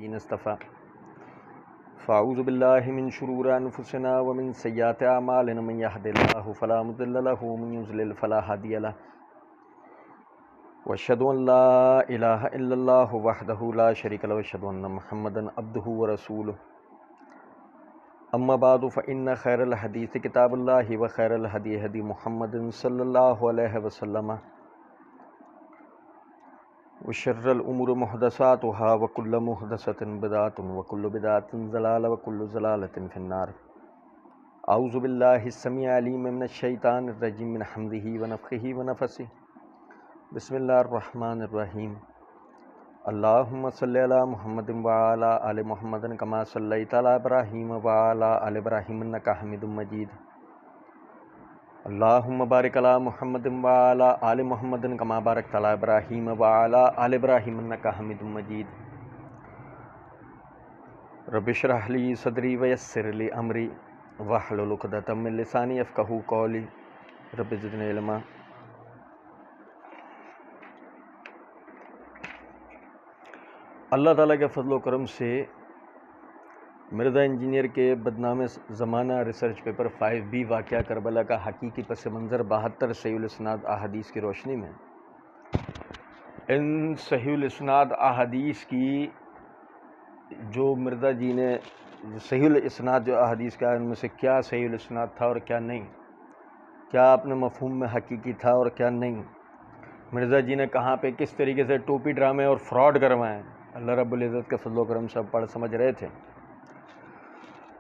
الذین اصطفى فاعوذ باللہ من شرور انفسنا ومن سیئات اعمالنا من یهد اللہ فلا مضل له ومن یضلل فلا هادی له واشهد ان لا الہ الا اللہ وحدہ لا شریک له واشهد ان محمدا عبدہ ورسولہ اما بعد فإن خیر الحدیث کتاب اللہ وخیر الہدی ہدی محمد صلی اللہ علیہ وسلم وشر الامور محدثاتها وكل محدثة بدعة وكل بدعة ضلالة وكل ضلالة في النار. اعوذ باللہ السمیع العلیم من الشیطان الرجیم من حمزہ ونفخہ ونفثہ. بسم اللہ الرحمن الرحیم. اللہم صلی علی محمد وعلی آل محمد کما صلیت علی ابراہیم وعلی آل ابراہیم انک حمید مجید. اللہم بارک علی محمد وعلی آل محمد کما بارکت علی ابراہیم وعلی آل ابراہیم انک حمید مجید. رب اشرح لی صدری ویسر لی امری واحلل عقدۃ من لسانی یفقہوا قولی. رب زدنی علما. اللہ تعالیٰ کے فضل و کرم سے مرزا انجینئر کے بدنام زمانہ ریسرچ پیپر 5B واقعہ کربلا کا حقیقی پس منظر 72 صحیح الاسناد احادیث کی روشنی میں ان صحیح الاسناد احادیث کی جو مرزا جی نے صحیح الاسناد جو احادیث کا ان میں سے کیا صحیح الاسناد تھا اور کیا نہیں، کیا اپنے مفہوم میں حقیقی تھا اور کیا نہیں، مرزا جی نے کہاں پہ کس طریقے سے ٹوپی ڈرامے اور فراڈ کروائے، اللہ رب العزت کے فضل و کرم سے پڑھ سمجھ رہے تھے.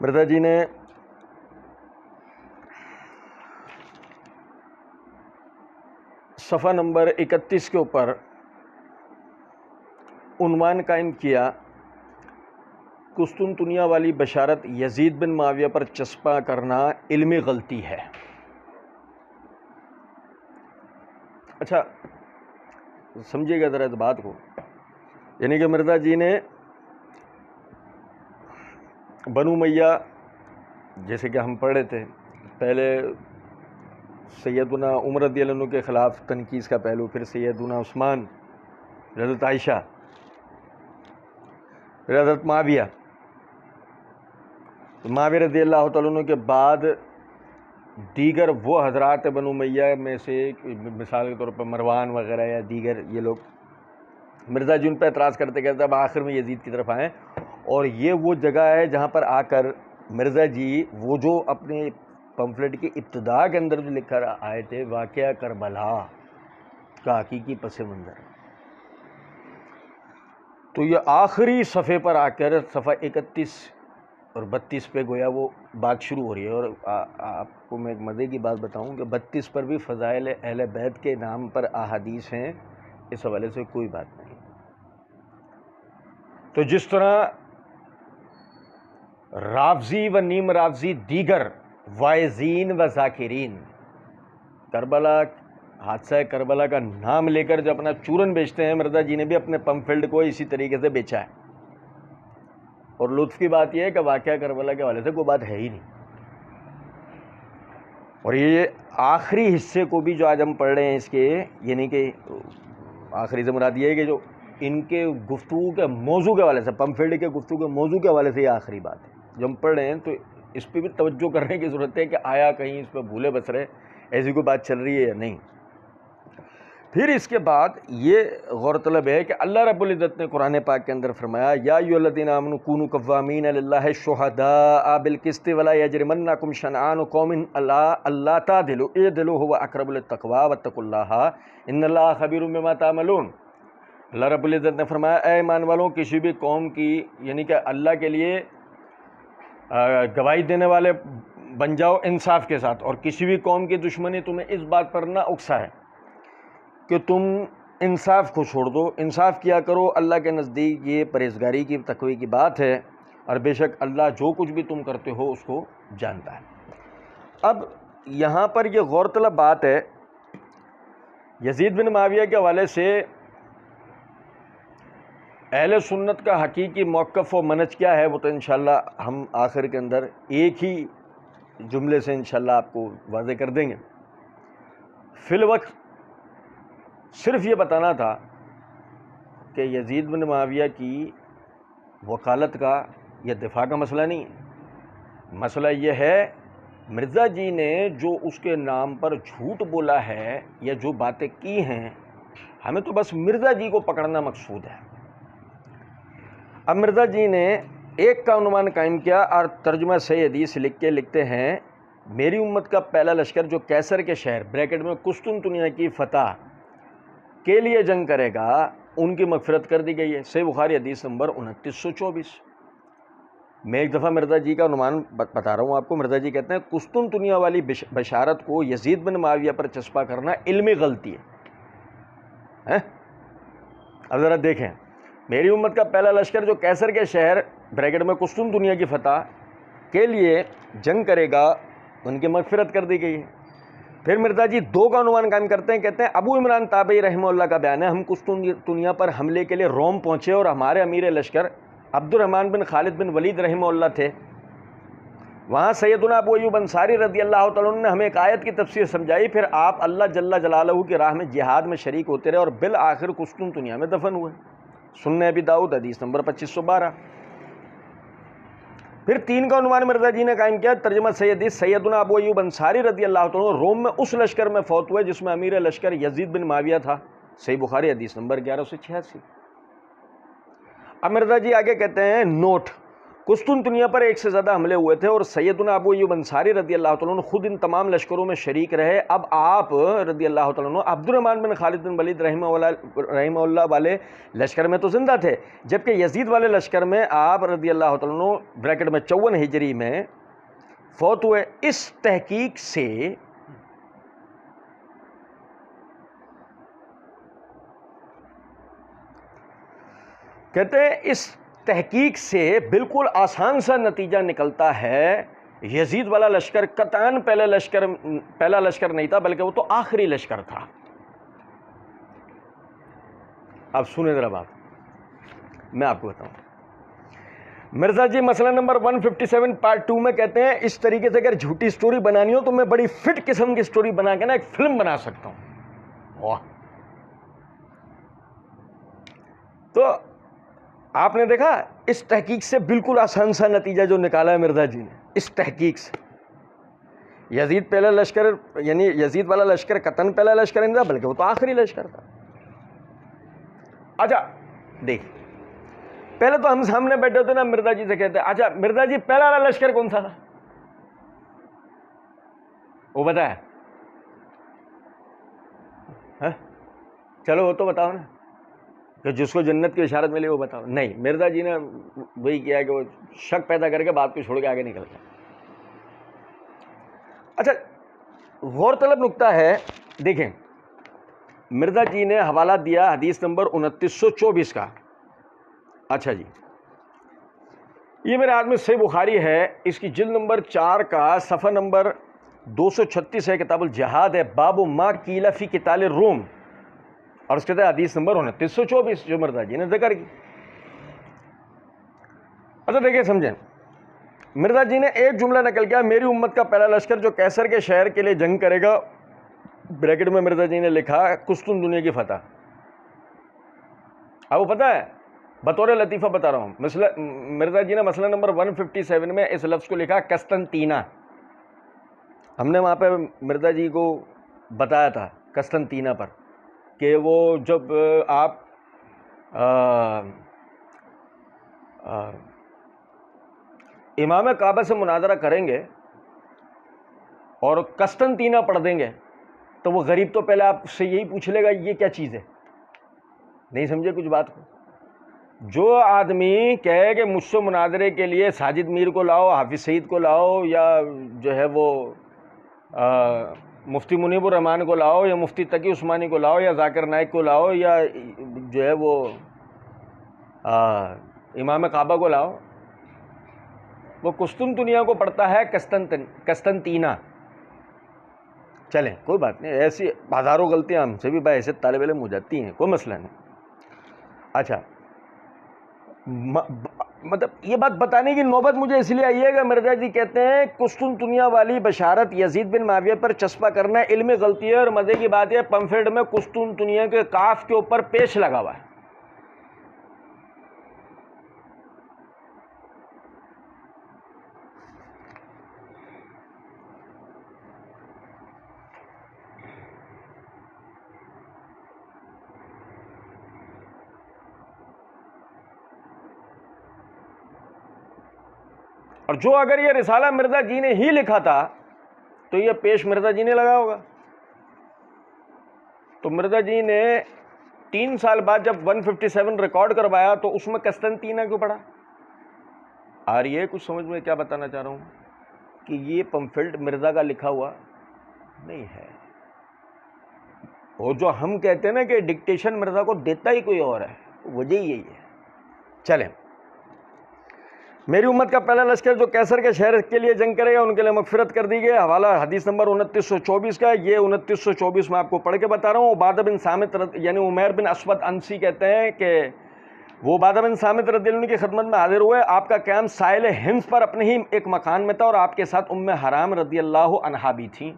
مرزا جی نے صفحہ نمبر 31 کے اوپر عنوان قائم کیا، قسطنطنیہ والی بشارت یزید بن معاویہ پر چسپاں کرنا علمی غلطی ہے. اچھا سمجھیے گا ذرا اس بات کو، یعنی کہ مرزا جی نے بنو امیہ جیسے کہ ہم پڑھ رہے تھے پہلے سیدنا عمر رضی اللہ عنہ کے خلاف تنقید کا پہلو، پھر سیدنا عثمان، حضرت عائشہ، پھر حضرت معاویہ رضی اللہ تعالیٰ عنہ کے بعد دیگر وہ حضرات بنو امیہ میں سے مثال کے طور پر مروان وغیرہ یا دیگر یہ لوگ، مرزا جی ان پہ اعتراض کرتے کہتے اب آخر میں یزید کی طرف آئیں. اور یہ وہ جگہ ہے جہاں پر آ کر مرزا جی وہ جو اپنے پمفلٹ کی ابتدا کے اندر جو لکھ کر آئے تھے واقعہ کربلا کا حقیقی پس منظر، تو یہ آخری صفحے پر آ کر صفحہ 31 اور 32 پہ گویا وہ بات شروع ہو رہی ہے. اور آپ کو میں ایک مزے کی بات بتاؤں کہ 32 پر بھی فضائل اہل بیت کے نام پر احادیث ہیں، اس حوالے سے کوئی بات نہیں. تو جس طرح رافضی و نیم رافضی دیگر وائزین و ذاکرین کربلا حادثہ کربلا کا نام لے کر جو اپنا چورن بیچتے ہیں، مرزا جی نے بھی اپنے پمفلٹ کو اسی طریقے سے بیچا ہے. اور لطف کی بات یہ ہے کہ واقعہ کربلا کے حوالے سے کوئی بات ہے ہی نہیں. اور یہ آخری حصے کو بھی جو آج ہم پڑھ رہے ہیں اس کے، یعنی کہ آخری سے مراد یہ ہے کہ جو ان کے گفتگو کے موضوع کے حوالے سے، پمفلٹ کے گفتگو کے موضوع کے حوالے سے یہ آخری بات ہے جو ہم پڑھ رہے ہیں، تو اس پہ بھی توجہ کرنے کی ضرورت ہے کہ آیا کہیں اس پہ بھولے بس رہے ایسی کوئی بات چل رہی ہے یا نہیں. پھر اس کے بعد یہ غور طلب ہے کہ اللہ رب العزت نے قرآن پاک کے اندر فرمایا یا ایھا الذین آمنوا کونوا قوامین للہ شہداء بالقسط ولا یجرمنکم شنآن قوم الا تعدلوا اعدلوا هو اقرب للتقوی واتقوا اللہ ان اللہ خبیر بما تعملون. اللہ رب العزت نے فرمایا اے ایمان والوں، کسی بھی قوم کی یعنی کہ اللہ کے لیے گواہی دینے والے بن جاؤ انصاف کے ساتھ، اور کسی بھی قوم کی دشمنی تمہیں اس بات پر نہ اکسا ہے کہ تم انصاف کو چھوڑ دو. انصاف کیا کرو، اللہ کے نزدیک یہ پرہیزگاری کی تقوی کی بات ہے، اور بے شک اللہ جو کچھ بھی تم کرتے ہو اس کو جانتا ہے. اب یہاں پر یہ غور طلب بات ہے یزید بن معاویہ کے حوالے سے اہل سنت کا حقیقی موقف و منہج کیا ہے، وہ تو انشاءاللہ ہم آخر کے اندر ایک ہی جملے سے انشاءاللہ آپ کو واضح کر دیں گے. فی الوقت صرف یہ بتانا تھا کہ یزید بن معاویہ کی وکالت کا یا دفاع کا مسئلہ نہیں ہے، مسئلہ یہ ہے مرزا جی نے جو اس کے نام پر جھوٹ بولا ہے یا جو باتیں کی ہیں، ہمیں تو بس مرزا جی کو پکڑنا مقصود ہے۔ اب مرزا جی نے ایک کا عنوان قائم کیا اور ترجمہ صحیح حدیث لکھ کے لکھتے ہیں، میری امت کا پہلا لشکر جو کیسر کے شہر بریکٹ میں قسطنطنیہ کی فتح کے لیے جنگ کرے گا، ان کی مغفرت کر دی گئی ہے۔ صحیح بخاری حدیث نمبر 2924۔ میں ایک دفعہ مرزا جی کا عنوان بتا رہا ہوں آپ کو۔ مرزا جی کہتے ہیں قسطنطنیہ والی بشارت کو یزید بن معاویہ پر چسپاں کرنا علمی غلطی ہے۔ اب ذرا دیکھیں، میری امت کا پہلا لشکر جو کیسر کے شہر بریکٹ میں قسطنطنیہ کی فتح کے لیے جنگ کرے گا، ان کی مغفرت کر دی گئی ہے۔ پھر مرزا جی 2 کا عنوان قائم کرتے ہیں، کہتے ہیں ابو عمران تابعی رحمہ اللہ کا بیان ہے، ہم قسطنطنیہ پر حملے کے لیے روم پہنچے اور ہمارے امیر لشکر عبد الرحمن بن خالد بن ولید رحمہ اللہ تھے۔ وہاں سیدنا ابو ایوب انصاری رضی اللہ تعالیٰ عنہ نے ہمیں ایک آیت کی تفسیر سمجھائی، پھر آپ اللہ جل جلالہ کی راہ میں جہاد میں شریک ہوتے رہے اور بالآخر قسطنطنیہ میں دفن ہوئے۔ سنن ابی داؤد حدیث نمبر 2512۔ پھر 3 کا عنوان مرزا جی نے قائم کیا، ترجمہ صحیح حدیث سیدنا ابو ایوب انصاری رضی اللہ تعالیٰ عنہ روم میں اس لشکر میں فوت ہوئے جس میں امیر لشکر یزید بن معاویہ تھا۔ صحیح بخاری حدیث نمبر 1186۔ اب مرزا جی آگے کہتے ہیں نوٹ، قسطنطنیہ پر 1 سے زیادہ حملے ہوئے تھے اور سیدنا ابو ایوب انصاری رضی اللہ تعالیٰ عنہ خود ان تمام لشکروں میں شریک رہے۔ اب آپ رضی اللہ تعالیٰ عنہ عبد الرحمن بن خالد بن ولید رحمہ اللہ والے لشکر میں تو زندہ تھے، جبکہ یزید والے لشکر میں آپ رضی اللہ تعالیٰ عنہ بریکٹ میں 54 ہجری میں فوت ہوئے۔ اس تحقیق سے کہتے ہیں اس تحقیق سے بالکل آسان سا نتیجہ نکلتا ہے، یزید والا لشکر قطعاً پہلا لشکر نہیں تھا، بلکہ وہ تو آخری لشکر تھا۔ اب سنیں ذرا بات، میں آپ کو بتاؤں۔ مرزا جی مسئلہ نمبر 157 پارٹ 2 میں کہتے ہیں اس طریقے سے اگر جھوٹی سٹوری بنانی ہو تو میں بڑی فٹ قسم کی سٹوری بنا کے نا ایک فلم بنا سکتا ہوں۔ واہ! تو آپ نے دیکھا اس تحقیق سے بالکل آسان سا نتیجہ جو نکالا ہے مرزا جی نے، اس تحقیق سے یزید پہلا لشکر، یعنی یزید والا لشکر قطعاً پہلا لشکر نہیں تھا، بلکہ وہ تو آخری لشکر تھا۔ اچھا دیکھ، پہلے تو ہم سامنے بیٹھے ہوتے نا، مرزا جی سے کہتے ہیں اچھا مرزا جی پہلا والا لشکر کون سا تھا؟ وہ بتایا؟ چلو وہ تو بتاؤ نا، کہ جس کو جنت کی اشارت ملی وہ بتاؤ۔ نہیں، مرزا جی نے وہی کیا کہ وہ شک پیدا کر کے بات کو چھوڑ کے آگے نکل گیا۔ اچھا غور طلب نکتہ ہے، دیکھیں مرزا جی نے حوالہ دیا حدیث نمبر 2924 کا۔ اچھا جی، یہ میرے ہاتھ میں صحیح بخاری ہے، اس کی جلد نمبر 4 کا صفحہ نمبر 236 ہے، کتاب الجہاد ہے، باب ما قیل فی قتال الروم، اور اس کے تحت حدیث نمبر 2924 جو مرزا جی نے ذکر کی۔ اچھا دیکھیں سمجھیں، مرزا جی نے ایک جملہ نقل کیا، میری امت کا پہلا لشکر جو کیسر کے شہر کے لیے جنگ کرے گا، بریکٹ میں مرزا جی نے لکھا قسطنطنیہ کی فتح۔ اب وہ پتہ ہے، بطور لطیفہ بتا رہا ہوں، مرزا جی نے مسئلہ نمبر 157 میں اس لفظ کو لکھا قسطنطینہ۔ ہم نے وہاں پہ مرزا جی کو بتایا تھا قسطنطینہ پر کہ وہ جب آپ امام کعبہ سے مناظرہ کریں گے اور قسطنطینہ پڑھ دیں گے تو وہ غریب تو پہلے آپ سے یہی پوچھ لے گا یہ کیا چیز ہے، نہیں سمجھے کچھ بات کو۔ جو آدمی کہے کہ مجھ سے مناظرے کے لیے ساجد میر کو لاؤ، حافظ سعید کو لاؤ، یا جو ہے وہ مفتی منیب الرحمان کو لاؤ، یا مفتی تقی عثمانی کو لاؤ، یا ذاکر نائک کو لاؤ، یا جو ہے وہ امام کعبہ کو لاؤ، وہ قسطنطنیہ کو پڑھتا ہے قسطنطینہ۔ چلیں کوئی بات نہیں، ایسی ہزاروں غلطیاں ہم سے بھی بھائی ایسے طالب علم ہو جاتی ہیں، کوئی مسئلہ نہیں۔ اچھا مطلب یہ بات بتانے کی نوبت مجھے اس لیے آئی ہے کہ مرزا جی کہتے ہیں قسطنطنیہ والی بشارت یزید بن معاویہ پر چسپاں کرنا علمی غلطی ہے، اور مزے کی بات یہ پمفلٹ میں قسطنطنیہ کے کاف کے اوپر پیش لگا ہوا ہے۔ اور جو اگر یہ رسالہ مرزا جی نے ہی لکھا تھا تو یہ پیش مرزا جی نے لگا ہوگا. تو مرزا جی نے 3 سال بعد جب 157 ریکارڈ کروایا تو اس میں قسطنطینیہ کیوں پڑا؟ اور یہ کچھ سمجھ میں کیا بتانا چاہ رہا ہوں کہ یہ پمفلٹ مرزا کا لکھا ہوا نہیں ہے. اور جو ہم کہتے ہیں نا کہ ڈکٹیشن مرزا کو دیتا ہی کوئی اور ہے، وجہ یہی ہے. چلیں، میری امت کا پہلا لشکر جو کیسر کے شہر کے لیے جنگ کرے گا ان کے لیے مغفرت کر دی گئی. حوالہ حدیث نمبر 2924 کا. یہ 2924 میں آپ کو پڑھ کے بتا رہا ہوں. عبادہ بن صامت یعنی عمیر بن اسود انسی کہتے ہیں کہ وہ عبادہ بن صامت رضی اللہ عنہ کی خدمت میں حاضر ہوئے. آپ کا قیام ساحل ہند پر اپنے ہی ایک مکان میں تھا اور آپ کے ساتھ ام حرام رضی اللہ عنہا بھی تھیں.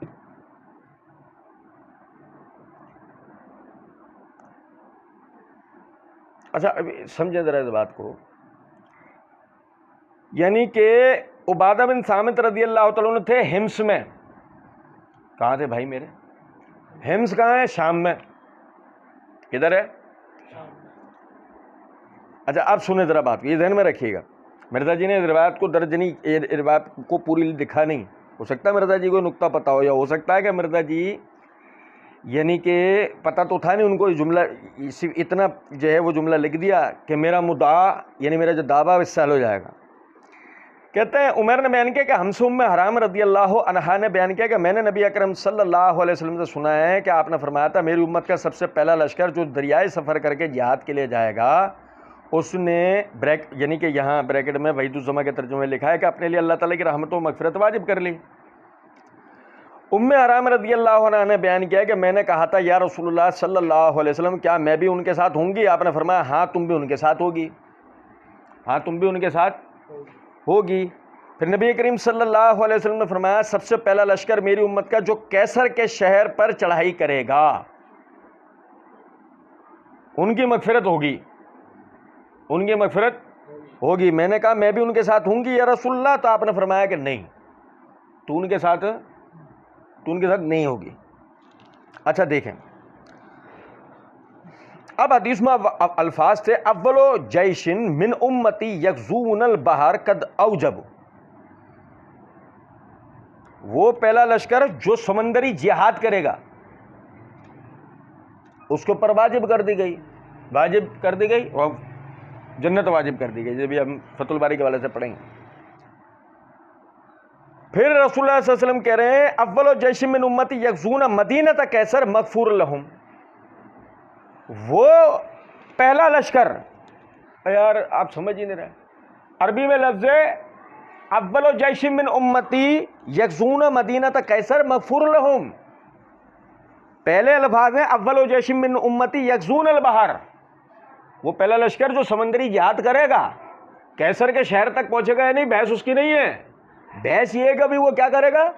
اچھا سمجھیں ذرا اس بات کو، یعنی کہ عبادہ بن صامت رضی اللہ تعالیٰ عنہ تھے ہمس میں. کہاں تھے بھائی میرے؟ ہمس کہاں ہے؟ شام میں. کدھر ہے؟ اچھا اب سنیں ذرا بات کو، یہ ذہن میں رکھیے گا. مرزا جی نے اس روایت کو درج نہیں، روایت کو پوری دکھا نہیں. ہو سکتا ہے مرزا جی کو نقطہ پتا ہو، یا ہو سکتا ہے کہ مرزا جی یعنی کہ پتہ تو تھا نہیں ان کو جملہ، اتنا جو ہے وہ جملہ لکھ دیا کہ میرا مدعا یعنی میرا جو دعویٰ اس سال ہو جائے گا. کہتے ہیں عمر نے بیان کیا کہ ہم سے ام حرام رضی اللہ عنہا نے بیان کیا کہ میں نے نبی اکرم صلی اللہ علیہ وسلم سے سنا ہے کہ آپ نے فرمایا تھا میری امت کا سب سے پہلا لشکر جو دریائے سفر کر کے جہاد کے لیے جائے گا، اس نے یعنی کہ یہاں بریکٹ میں وحید الزما کے ترجمے میں لکھا ہے کہ اپنے لیے اللہ تعالیٰ کی رحمت و مغفرت واجب کر لی. ام حرام رضی اللہ عنہا نے بیان کیا کہ میں نے کہا تھا یا رسول اللہ صلی اللہ علیہ وسلم کیا میں بھی ان کے ساتھ ہوں گی؟ آپ نے فرمایا ہاں تم بھی ان کے ساتھ ہوگی، ہاں تم بھی ان کے ساتھ ہوگی. پھر نبی کریم صلی اللہ علیہ وسلم نے فرمایا سب سے پہلا لشکر میری امت کا جو کیسر کے شہر پر چڑھائی کرے گا ان کی مغفرت ہوگی، ان کی مغفرت ہوگی. میں نے کہا میں بھی ان کے ساتھ ہوں گی یا رسول اللہ، تو آپ نے فرمایا کہ نہیں، تو ان کے ساتھ نہیں ہوگی. اچھا دیکھیں اب حدیث میں الفاظ تھے اولو جیشن من امتی یغزون البحر قد اوجب، وہ پہلا لشکر جو سمندری جہاد کرے گا اس کے اوپر واجب کر دی گئی اور جنت واجب کر دی گئی، جب ہم فتح الباری کے حوالے سے پڑھیں گے. پھر رسول اللہ صلی اللہ علیہ وسلم کہہ رہے ہیں اول جیش من امتی یغزون مدینہ کیسر مغفور لہم، وہ پہلا لشکر، یار آپ سمجھ ہی نہیں رہے، عربی میں لفظ ہے اول جیش من امتی یغزون مدینہ کیسر مغفور لہم. پہلے الفاظ ہیں اول جیش من امتی یغزون البحر، وہ پہلا لشکر جو سمندری جہاد کرے گا کیسر کے شہر تک پہنچے گا. یا نہیں، بحث اس کی نہیں ہے، بحث یہ ہے کہ وہ کیا کرے گا.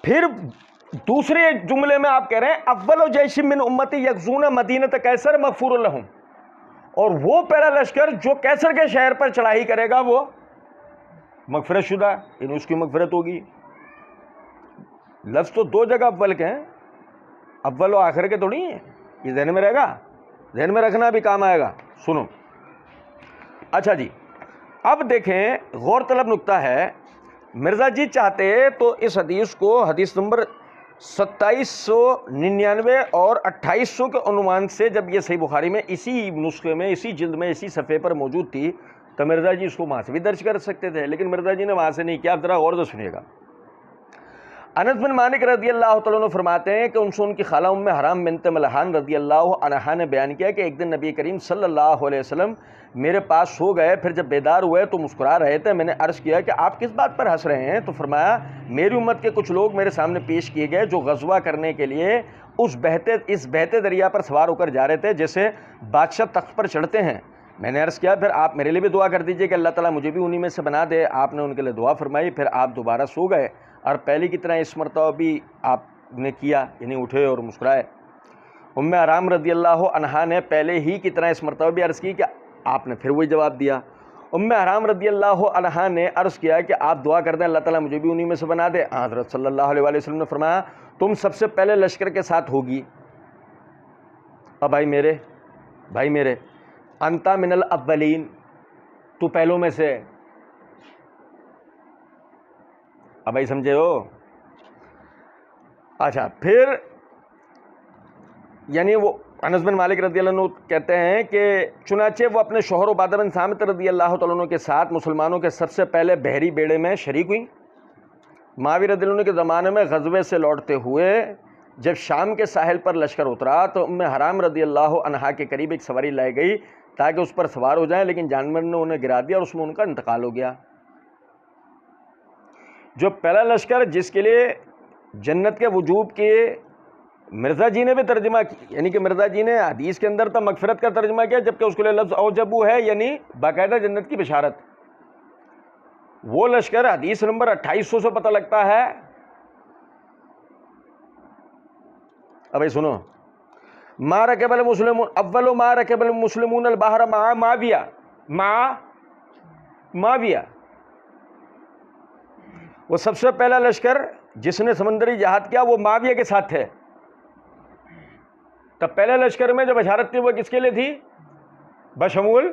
پھر دوسرے جملے میں آپ کہہ رہے ہیں اول جیش من امتی یغزون مدینہ کیسر مغفور لہم، اور وہ پہلا لشکر جو کیسر کے شہر پر چڑھائی کرے گا وہ مغفرت شدہ، یعنی اس کی مغفرت ہوگی. لفظ تو دو جگہ اول کے ہیں، اول و آخر کے تھوڑی ہیں. یہ ذہن میں رہے گا، ذہن میں رکھنا بھی کام آئے گا. سنو اچھا جی، اب دیکھیں غور طلب نقطہ ہے. مرزا جی چاہتے تو اس حدیث کو حدیث نمبر 2799 اور 2800 کے عنوان سے، جب یہ صحیح بخاری میں اسی نسخے میں اسی جلد میں اسی صفحے پر موجود تھی، تو مرزا جی اس کو وہاں سے بھی درج کر سکتے تھے، لیکن مرزا جی نے وہاں سے نہیں کیا. آپ ذرا غور سے سنیے گا. انس بن مالک رضی اللہ تعالیٰ عنہ فرماتے ہیں کہ ان سے ان کی خالہ ام حرام بنت ملحان رضی اللہ عنہا نے بیان کیا کہ ایک دن نبی کریم صلی اللہ علیہ وسلم میرے پاس سو گئے، پھر جب بیدار ہوئے تو مسکرا رہے تھے. میں نے عرض کیا کہ آپ کس بات پر ہنس رہے ہیں؟ تو فرمایا میری امت کے کچھ لوگ میرے سامنے پیش کیے گئے جو غزوہ کرنے کے لیے اس بہتے دریا پر سوار ہو کر جا رہے تھے جیسے بادشاہ تخت پر چڑھتے ہیں. میں نے عرض کیا پھر آپ میرے لیے بھی دعا کر دیجئے کہ اللہ تعالیٰ مجھے بھی انہی میں سے بنا دے. آپ نے ان کے لیے دعا فرمائی، پھر آپ دوبارہ سو گئے اور پہلی کی طرح اس مرتبہ بھی آپ نے کیا، یعنی اٹھے اور مسکرائے. ام حرام رضی اللہ عنہا نے پہلے ہی کی طرح اس مرتبہ بھی عرض کی کہ آپ نے پھر وہی جواب دیا. ام حرام رضی اللہ عنہا نے عرض کیا کہ آپ دعا کر دیں اللہ تعالیٰ مجھے بھی انہی میں سے بنا دے. حضرت صلی اللہ علیہ وسلم نے فرمایا تم سب سے پہلے لشکر کے ساتھ ہوگی. اب بھائی میرے انتا من الاولین، تو پہلوں میں سے. اب بھائی سمجھے ہو؟ اچھا پھر یعنی وہ انس بن مالک رضی اللہ عنہ کہتے ہیں کہ چنانچہ وہ اپنے شوہر عبادہ بن صامت رضی اللہ تعالیٰ عنہ کے ساتھ مسلمانوں کے سب سے پہلے بحری بیڑے میں شریک ہوئیں. معاویہ رضی اللہ عنہ کے زمانے میں غزوے سے لوٹتے ہوئے جب شام کے ساحل پر لشکر اترا تو ام حرام رضی اللہ عنہا کے قریب ایک سواری لائی گئی تاکہ اس پر سوار ہو جائیں، لیکن جانور نے انہیں گرا دیا اور اس میں ان کا انتقال ہو گیا. جو پہلا لشکر جس کے لیے جنت کے وجوب کے مرزا جی نے بھی ترجمہ کیا، یعنی کہ مرزا جی نے حدیث کے اندر تو مغفرت کا ترجمہ کیا، جبکہ اس کے لیے لفظ اوجبو ہے یعنی باقاعدہ جنت کی بشارت. وہ لشکر حدیث نمبر 2800 سے پتہ لگتا ہے. ابھی سنو، ما رکب المسلمون اول ما رکب المسلمون البحر مع معاویہ. وہ سب سے پہلا لشکر جس نے سمندری جہاد کیا وہ معاویہ کے ساتھ تھے. تب پہلے لشکر میں جو بشارت تھی وہ کس کے لیے تھی؟ بشمول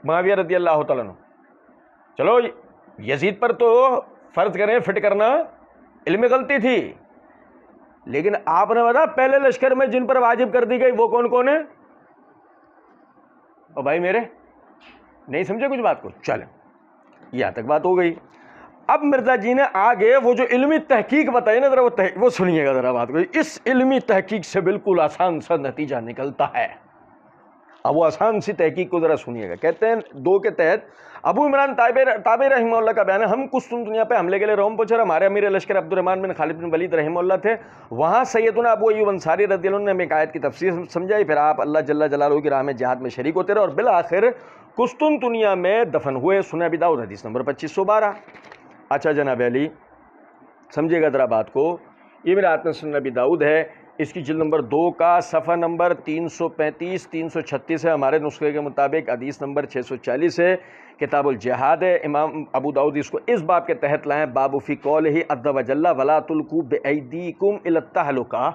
معاویہ رضی اللہ تعالیٰ عنہ. چلو یزید پر تو فرض کریں فٹ کرنا علمی غلطی تھی، لیکن آپ نے بتا پہلے لشکر میں جن پر واجب کر دی گئی وہ کون کون ہے؟ اور بھائی میرے نہیں سمجھے کچھ بات کو؟ چلیں یہاں تک بات ہو گئی. اب مرزا جی نے آگے وہ جو علمی تحقیق بتائی نا ذرا وہ سنیے گا ذرا بات کو. اس علمی تحقیق سے بالکل آسان سا نتیجہ نکلتا ہے. اب وہ آسان سی تحقیق کو ذرا سنیے گا. کہتے ہیں 2 کے تحت ابو عمران تابعی رحمہ اللہ کا بیان ہے، ہم قسطنطنیہ پہ حملے کے لیے روم پہنچے اور ہمارے امیر لشکر عبد الرحمن بن خالد بن ولید رحمہ اللہ تھے. وہاں سیدنا ابو ایوب انصاری رضی اللہ عنہ نے ایک آیت کی تفسیر سمجھائی. پھر آپ اللہ جل جلالہ کی راہ میں جہاد میں شریک ہوتے رہے اور بالآخر قسطنطنیہ میں دفن ہوئے. سنن ابی داؤد حدیث نمبر 2512. اچھا جناب علی سمجھے گا ذرا بات کو. یہ میرا آتم سنن ابی داؤد ہے، اس کی جلد نمبر 2 کا صفحہ نمبر 335 336 ہے. ہمارے نسخے کے مطابق حدیث نمبر 640 ہے. کتاب الجہاد ہے. امام ابو داؤد اس کو اس باب کے تحت لائیں، باب فی قولہ عز وجل ولا تلقوا بایدیکم الی التہلکہ.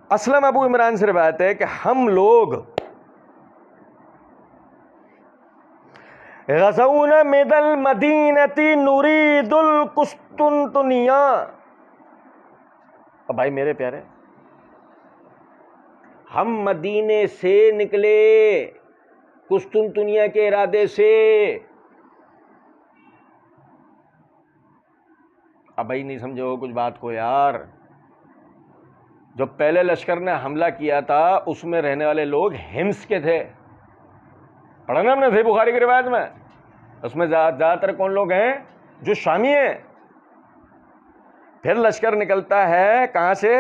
اسلم ابو عمران سے روایت ہے کہ ہم لوگ غزونا من المدینۃ نرید القسطنطنیہ. اب بھائی میرے پیارے ہم مدینے سے نکلے قسطنطنیہ کے ارادے سے. اب بھائی نہیں سمجھے ہو کچھ بات کو یار. جو پہلے لشکر نے حملہ کیا تھا اس میں رہنے والے لوگ ہمس کے تھے. پڑھا نا ہم نے صحیح بخاری کی روایت میں. اس میں زیادہ تر کون لوگ ہیں؟ جو شامی ہیں. پھر لشکر نکلتا ہے کہاں سے؟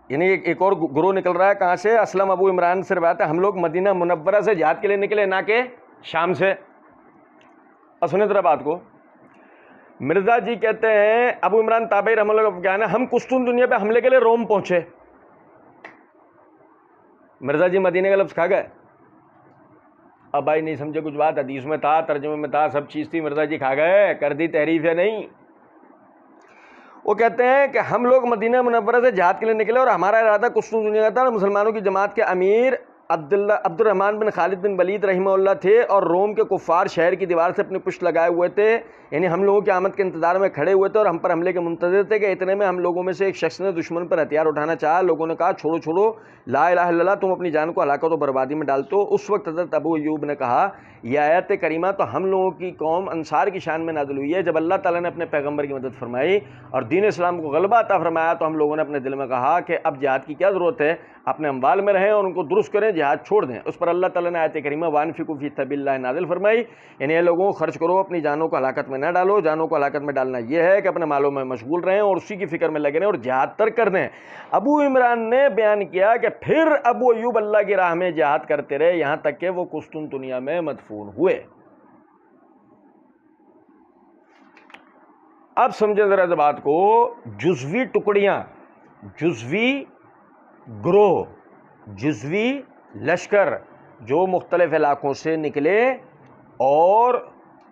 یعنی ایک اور گروہ نکل رہا ہے کہاں سے؟ اسلم ابو عمران سے روایت ہے ہم لوگ مدینہ منورہ سے جہاد کے لیے نکلے، نہ کہ شام سے. اور سنیں ذرا بات کو. مرزا جی کہتے ہیں ابو عمران تابعی رحمہ اللہ کا بیان ہے ہم قسطنطنیہ پہ حملے کے لیے روم پہنچے. مرزا جی مدینے کا لفظ کھا گئے. اب بھائی نہیں سمجھے کچھ بات، حدیث میں تھا، ترجمے میں تھا، سب چیز تھی. مرزا جی کھا گئے، کر دی تحریف ہے نہیں. وہ کہتے ہیں کہ ہم لوگ مدینہ منورہ سے جہاد کے لیے نکلے اور ہمارا ارادہ قسطنطنیہ کا تھا اور مسلمانوں کی جماعت کے امیر عبد الرحمن بن خالد بن ولید رحمہ اللہ تھے اور روم کے کفار شہر کی دیوار سے اپنی پشت لگائے ہوئے تھے. یعنی ہم لوگوں کی آمد کے انتظار میں کھڑے ہوئے تھے اور ہم پر حملے کے منتظر تھے کہ اتنے میں ہم لوگوں میں سے ایک شخص نے دشمن پر ہتھیار اٹھانا چاہا. لوگوں نے کہا چھوڑو چھوڑو لا الہ الا اللہ، تم اپنی جان کو ہلاکت و بربادی میں ڈالتے ہو. اس وقت حضرت ابو ایوب نے کہا یہ آیت کریمہ تو ہم لوگوں کی قوم انصار کی شان میں نازل ہوئی ہے. جب اللہ تعالیٰ نے اپنے پیغمبر کی مدد فرمائی اور دین اسلام کو غلبہ عطا فرمایا تو ہم لوگوں نے اپنے دل میں کہا کہ اب جہاد کی کیا ضرورت ہے، اپنے اموال میں رہیں اور ان کو درست کریں، جہاد چھوڑ دیں. اس پر اللہ تعالیٰ نے آیت کریمہ وانفقوا فی سبیل اللہ نازل فرمائی. یعنی یہ لوگوں کو خرچ کرو، اپنی جانوں کو ہلاکت میں نہ ڈالو. جانوں کو ہلاکت میں ڈالنا یہ ہے کہ اپنے مالوں میں مشغول رہیں اور اسی کی فکر میں لگے رہیں اور جہاد ترک کر دیں. ابو عمران نے بیان کیا کہ پھر ابو ایوب اللہ کی راہ میں جہاد کرتے رہے یہاں تک کہ وہ قسطنطنیہ میں مدفون ہوئے. اب سمجھیں ذرا اس بات کو. جزوی ٹکڑیاں، جزوی گروہ، جزوی لشکر جو مختلف علاقوں سے نکلے اور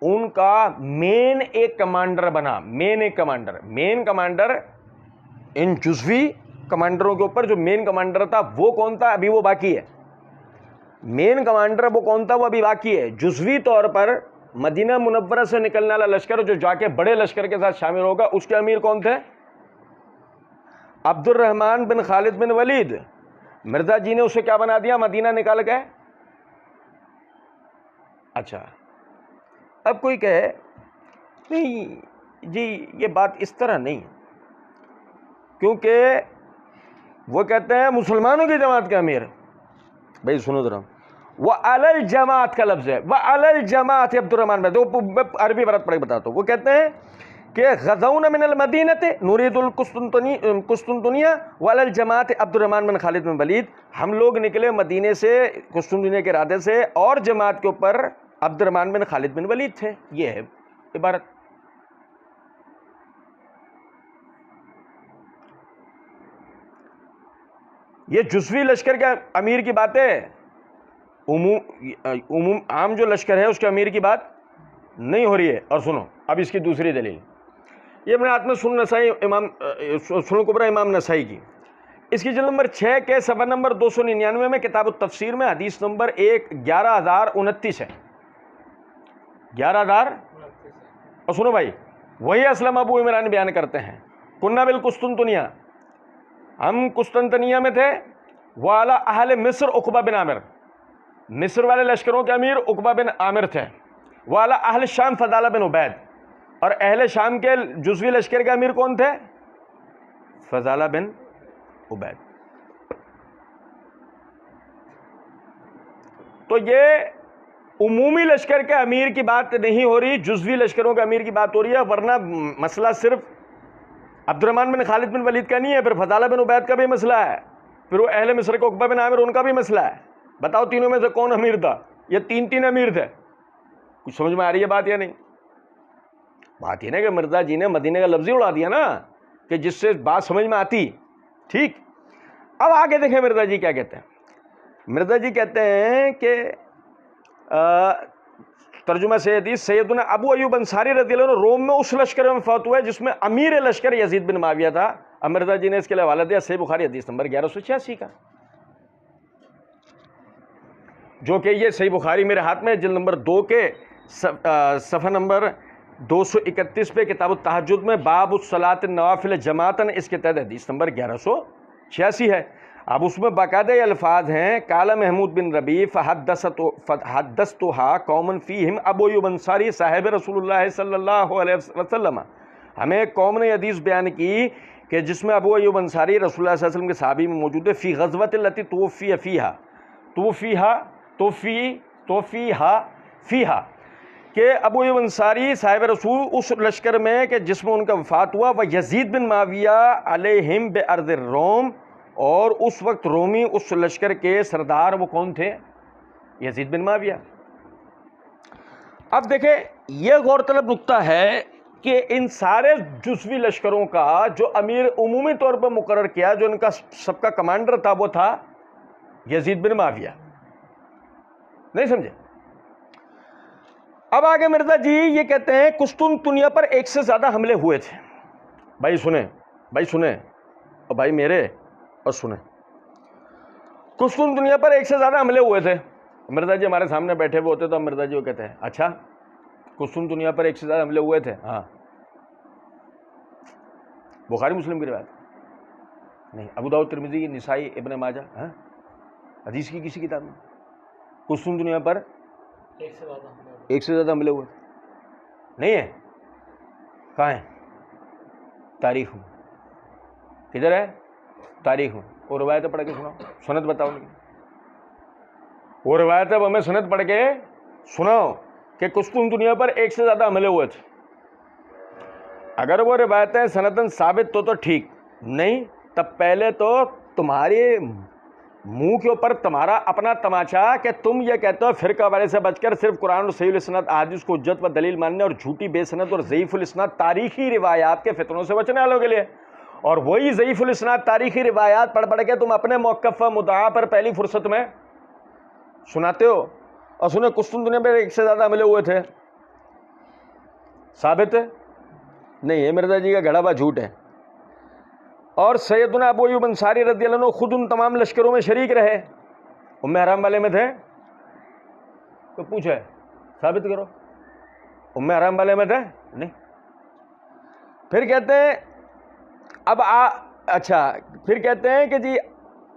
ان کا مین ایک کمانڈر بنا. مین کمانڈر ان جزوی کمانڈروں کے اوپر جو مین کمانڈر تھا وہ کون تھا؟ ابھی وہ باقی ہے. مین کمانڈر وہ کون تھا؟ وہ ابھی باقی ہے. جزوی طور پر مدینہ منورہ سے نکلنے والا لشکر جو جا کے بڑے لشکر کے ساتھ شامل ہوگا, اس کے امیر کون تھے؟ عبد الرحمن بن خالد بن ولید. مرزا جی نے اسے کیا بنا دیا؟ مدینہ نکال کے. اچھا, اب کوئی کہے نہیں جی یہ بات اس طرح نہیں, کیونکہ وہ کہتے ہیں مسلمانوں کی جماعت کا امیر. بھائی سنو ذرا, وَعَلَى الْجَمَاعَةِ کا لفظ ہے, وَعَلَى الْجَمَاعَةِ عبد الرحمن بن, عربی برات پڑھ کے بتاتا ہوں. وہ کہتے ہیں کہ غزونا من المدینۃ نرید القسطنطنیہ وعلی الجماعۃ عبد الرحمن بن خالد بن ولید. ہم لوگ نکلے مدینے سے قسطنطنیہ کے ارادے سے, اور جماعت کے اوپر عبد الرحمن بن خالد بن ولید تھے. یہ ہے عبارت. یہ جزوی لشکر کے امیر کی بات ہے, عموم عام جو لشکر ہے اس کے امیر کی بات نہیں ہو رہی ہے. اور سنو اب اس کی دوسری دلیل, یہ اپنے ہاتھ میں سنن نسائی امام سنن کبریٰ امام نسائی کی, اس کی جلد نمبر 6 کے صفحہ نمبر 299 میں کتاب التفسیر میں حدیث نمبر 11029 ہے. 11,000. اور سنو بھائی, وہی اسلم ابو عمران بیان کرتے ہیں, کنہ بالقسطنطنیہ, ہم قسطنطنیہ میں تھے, وعلی اہل مصر عقبہ بن عامر, مصر والے لشکروں کے امیر عقبہ بن عامر تھے, وعلی اہل شام فضالہ بن عبید, اور اہل شام کے جزوی لشکر کے امیر کون تھے؟ فضالہ بن عبید. تو یہ عمومی لشکر کے امیر کی بات نہیں ہو رہی, جزوی لشکروں کے امیر کی بات ہو رہی ہے. ورنہ مسئلہ صرف عبد الرحمن بن خالد بن ولید کا نہیں ہے, پھر فضالہ بن عبید کا بھی مسئلہ ہے, پھر وہ اہل مصر کے عقبہ بن عامر ان کا بھی مسئلہ ہے. بتاؤ تینوں میں سے کون امیر تھا؟ یہ تین امیر تھے. کچھ سمجھ میں آ رہی ہے بات یا نہیں؟ بات یہ نا کہ مرزا جی نے مدینے کا لفظ ہی اڑا دیا نا, کہ جس سے بات سمجھ میں آتی. ٹھیک, اب آگے دیکھیں مرزا جی کیا کہتے ہیں. مرزا جی کہتے ہیں کہ ترجمہ سے حدیث, سیدنا ابو ایوب انصاری رضی اللہ عنہ روم میں اس لشکر میں فوت ہوئے جس میں امیر لشکر یزید بن معاویہ تھا. اب مرزا جی نے اس کے لیے حوالہ دیا صحیح بخاری حدیث نمبر 1186 کا, جو کہ یہ صحیح بخاری میرے ہاتھ میں جلد نمبر 2 کے صفحہ نمبر 231 پہ کتاب التہجد میں باب الصلاۃ النوافل جماعتاً, اس کے تحت حدیث نمبر 1186 ہے. اب اس میں باقاعدہ یہ الفاظ ہیں, قال محمود بن ربیع فحدثتها قوما فیہم ابو ایوب انصاری صاحب رسول اللہ صلی اللہ علیہ وسلم. ہمیں قوم نے حدیث بیان کی کہ جس میں ابو ایوب انصاری رسول اللہ صلی اللہ علیہ وسلم کے صحابی میں موجود ہے, فی غزوۃ التی توفیہا فیہا, کہ ابو ایوب انصاری صاحب رسول اس لشکر میں کہ جس میں ان کا وفات ہوا, وہ یزید بن معاویہ علیہم بارض الروم, اور اس وقت رومی اس لشکر کے سردار وہ کون تھے؟ یزید بن معاویہ. اب دیکھیں یہ غور طلب نکتہ ہے کہ ان سارے جزوی لشکروں کا جو امیر عمومی طور پر مقرر کیا, جو ان کا سب کا کمانڈر تھا, وہ تھا یزید بن معاویہ. نہیں سمجھے؟ اب آگے مرزا جی یہ کہتے ہیں قسطنطنیہ پر 1 سے زیادہ حملے ہوئے تھے. بھائی سنیں اور بھائی میرے اور سنیں, قسطنطنیہ پر 1 سے زیادہ حملے ہوئے تھے. مرزا جی ہمارے سامنے بیٹھے ہوئے ہوتے تو ہم مرزا جی کو کہتے ہیں اچھا قسطنطنیہ پر 1 سے زیادہ حملے ہوئے تھے؟ ہاں. بخاری مسلم کی روایت نہیں, ابو داؤد ترمذی نسائی ابن ماجہ, ہاں حدیث کی کسی کتاب میں قسطنطنیہ پر 1 سے زیادہ حملے ہوئے نہیں ہے. کہاں ہے؟ تاریخ میں. کدھر ہے؟ تاریخ میں. وہ روایتیں پڑھ کے سناؤ, سند بتاؤ. وہ روایتیں ہمیں سند پڑھ کے سناؤ کہ قسطنطنیہ پر 1 سے زیادہ حملے ہوئے تھے. اگر وہ روایتیں سندن ثابت تو ٹھیک, نہیں تب پہلے تو تمہاری منہ کے اوپر تمہارا اپنا تماچا کہ تم یہ کہتے ہو فرقہ والے سے بچ کر صرف قرآن اور صحیح الاسناد احادیث کو حجت و دلیل ماننے اور جھوٹی بے سند اور ضعیف الاسناد تاریخی روایات کے فتنوں سے بچنے والوں کے لیے, اور وہی ضعیف الاسناد تاریخی روایات پڑھ کے تم اپنے موقف و مدعا پر پہلی فرصت میں سناتے ہو. اور سنیں قسطنطنیہ میں 1 سے زیادہ حملے ہوئے تھے, ثابت ہے نہیں ہے, مرزا جی کا گھڑا ہوا جھوٹ ہے. اور سیدنا ابو ایوب انصاری رضی اللہ عنہ خود ان تمام لشکروں میں شریک رہے. ام حرام والے میں تھے, تو پوچھا ہے ثابت کرو، ام حرام والے میں تھے نہیں. پھر کہتے ہیں اچھا پھر کہتے ہیں کہ جی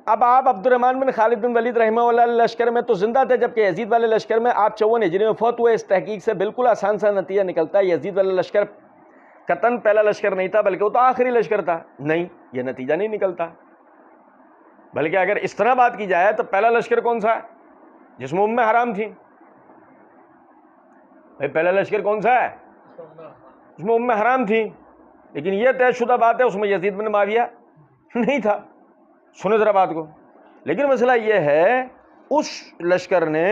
اب آپ عبد الرحمن بن خالد بن ولید رحمہ اللہ لشکر میں تو زندہ تھے، جبکہ یزید والے لشکر میں آپ 54 ہجری میں فوت ہوئے. اس تحقیق سے بالکل آسان سا نتیجہ نکلتا ہے یزید والا لشکر قطن پہلا لشکر نہیں تھا بلکہ وہ تو آخری لشکر تھا. نہیں، یہ نتیجہ نہیں نکلتا، بلکہ اگر اس طرح بات کی جائے تو پہلا لشکر کون سا ہے؟ جس میں ام حرام تھی. بھائی پہلا لشکر کون سا ہے؟ جس میں ام حرام تھی. لیکن یہ طے شدہ بات ہے اس میں یزید بن معاویہ نہیں تھا. سنیں ذرا بات کو. لیکن مسئلہ یہ ہے اس لشکر نے،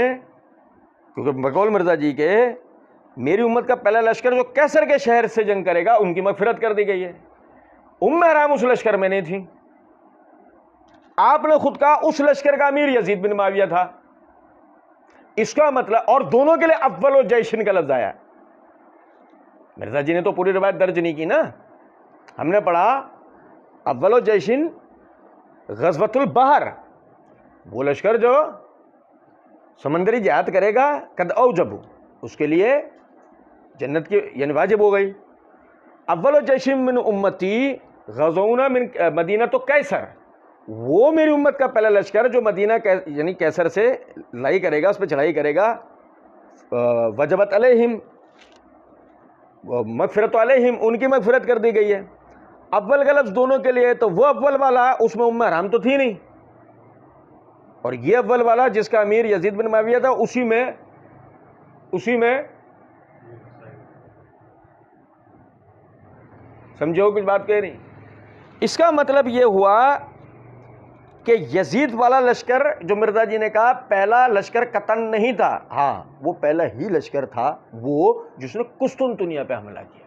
کیونکہ بقول مرزا جی کے میری امت کا پہلا لشکر جو کیسر کے شہر سے جنگ کرے گا ان کی مغفرت کر دی گئی ہے. ام حرام اس لشکر میں نہیں تھی. آپ نے خود کہا اس لشکر کا امیر یزید بن معاویہ تھا. اس کا مطلب، اور دونوں کے لیے اول و جیشن کا لفظ آیا. مرزا جی نے تو پوری روایت درج نہیں کی نا. ہم نے پڑھا اول و جیشن غزوۃ البحر، وہ لشکر جو سمندری جہاد کرے گا، قد اوجب، اس کے لیے جنت کی یعنی واجب ہو گئی. اول و جیشن من امتی غزونا من مدینہ تو کیسر، وہ میری امت کا پہلا لشکر جو مدینہ یعنی کیسر سے لڑائی کرے گا، اس پہ چڑھائی کرے گا. وجبت علیہم مغفرت علیہم، ان کی مغفرت کر دی گئی ہے. اول کا لفظ دونوں کے لیے، تو وہ اول والا اس میں ام حرام تو تھی نہیں، اور یہ اول والا جس کا امیر یزید بن معاویہ تھا اسی میں سمجھو کچھ بات کہہ رہی. اس کا مطلب یہ ہوا کہ یزید والا لشکر جو مرزا جی نے کہا پہلا لشکر قطن نہیں تھا، ہاں وہ پہلا ہی لشکر تھا وہ جس نے قسطنطنیہ پہ حملہ کیا.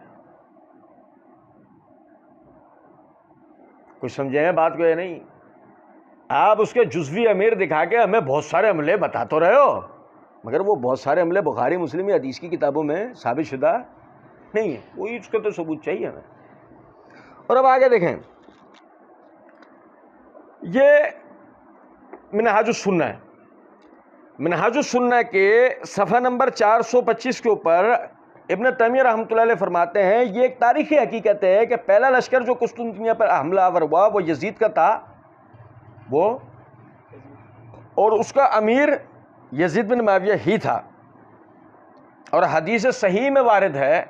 کچھ سمجھے ہیں بات کو یا نہیں؟ آپ اس کے جزوی امیر دکھا کے ہمیں بہت سارے حملے بتا تو رہے ہو، مگر وہ بہت سارے حملے بخاری مسلم یا حدیث کی کتابوں میں ثابت شدہ نہیں ہے. وہی اس کا تو ثبوت چاہیے ہمیں. اور اب آگے دیکھیں، یہ منہاج السنہ ہے. منہاج السنہ کے صفحہ نمبر 425 کے اوپر ابن تیمیہ رحمۃ اللہ علیہ فرماتے ہیں یہ ایک تاریخی حقیقت ہے کہ پہلا لشکر جو قسطنطنیہ پر حملہ آور ہوا وہ یزید کا تھا، وہ اور اس کا امیر یزید بن معاویہ ہی تھا. اور حدیث صحیح میں وارد ہے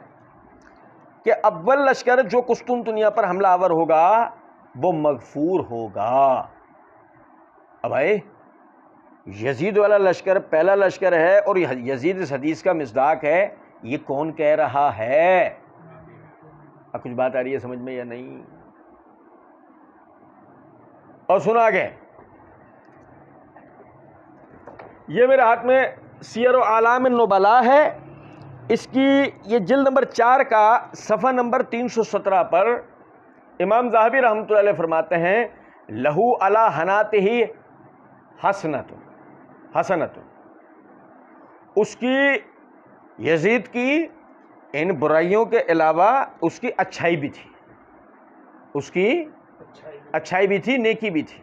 کہ اول لشکر جو قسطنطنیہ پر حملہ آور ہوگا وہ مغفور ہوگا. اب بھائی یزید والا لشکر پہلا لشکر ہے اور یزید اس حدیث کا مصداق ہے، یہ کون کہہ رہا ہے؟ اب کچھ بات آ رہی ہے سمجھ میں یا نہیں؟ اور سنا آگے، یہ میرے ہاتھ میں سیر و اعلام النبلاء ہے، اس کی یہ جلد نمبر 4 کا صفحہ نمبر 317 پر امام ذہبی رحمۃ اللہ علیہ فرماتے ہیں لہو علی حناتہ حسنۃ، اس کی یزید کی ان برائیوں کے علاوہ اس کی اچھائی بھی تھی، اس کی اچھائی بھی تھی، نیکی بھی تھی.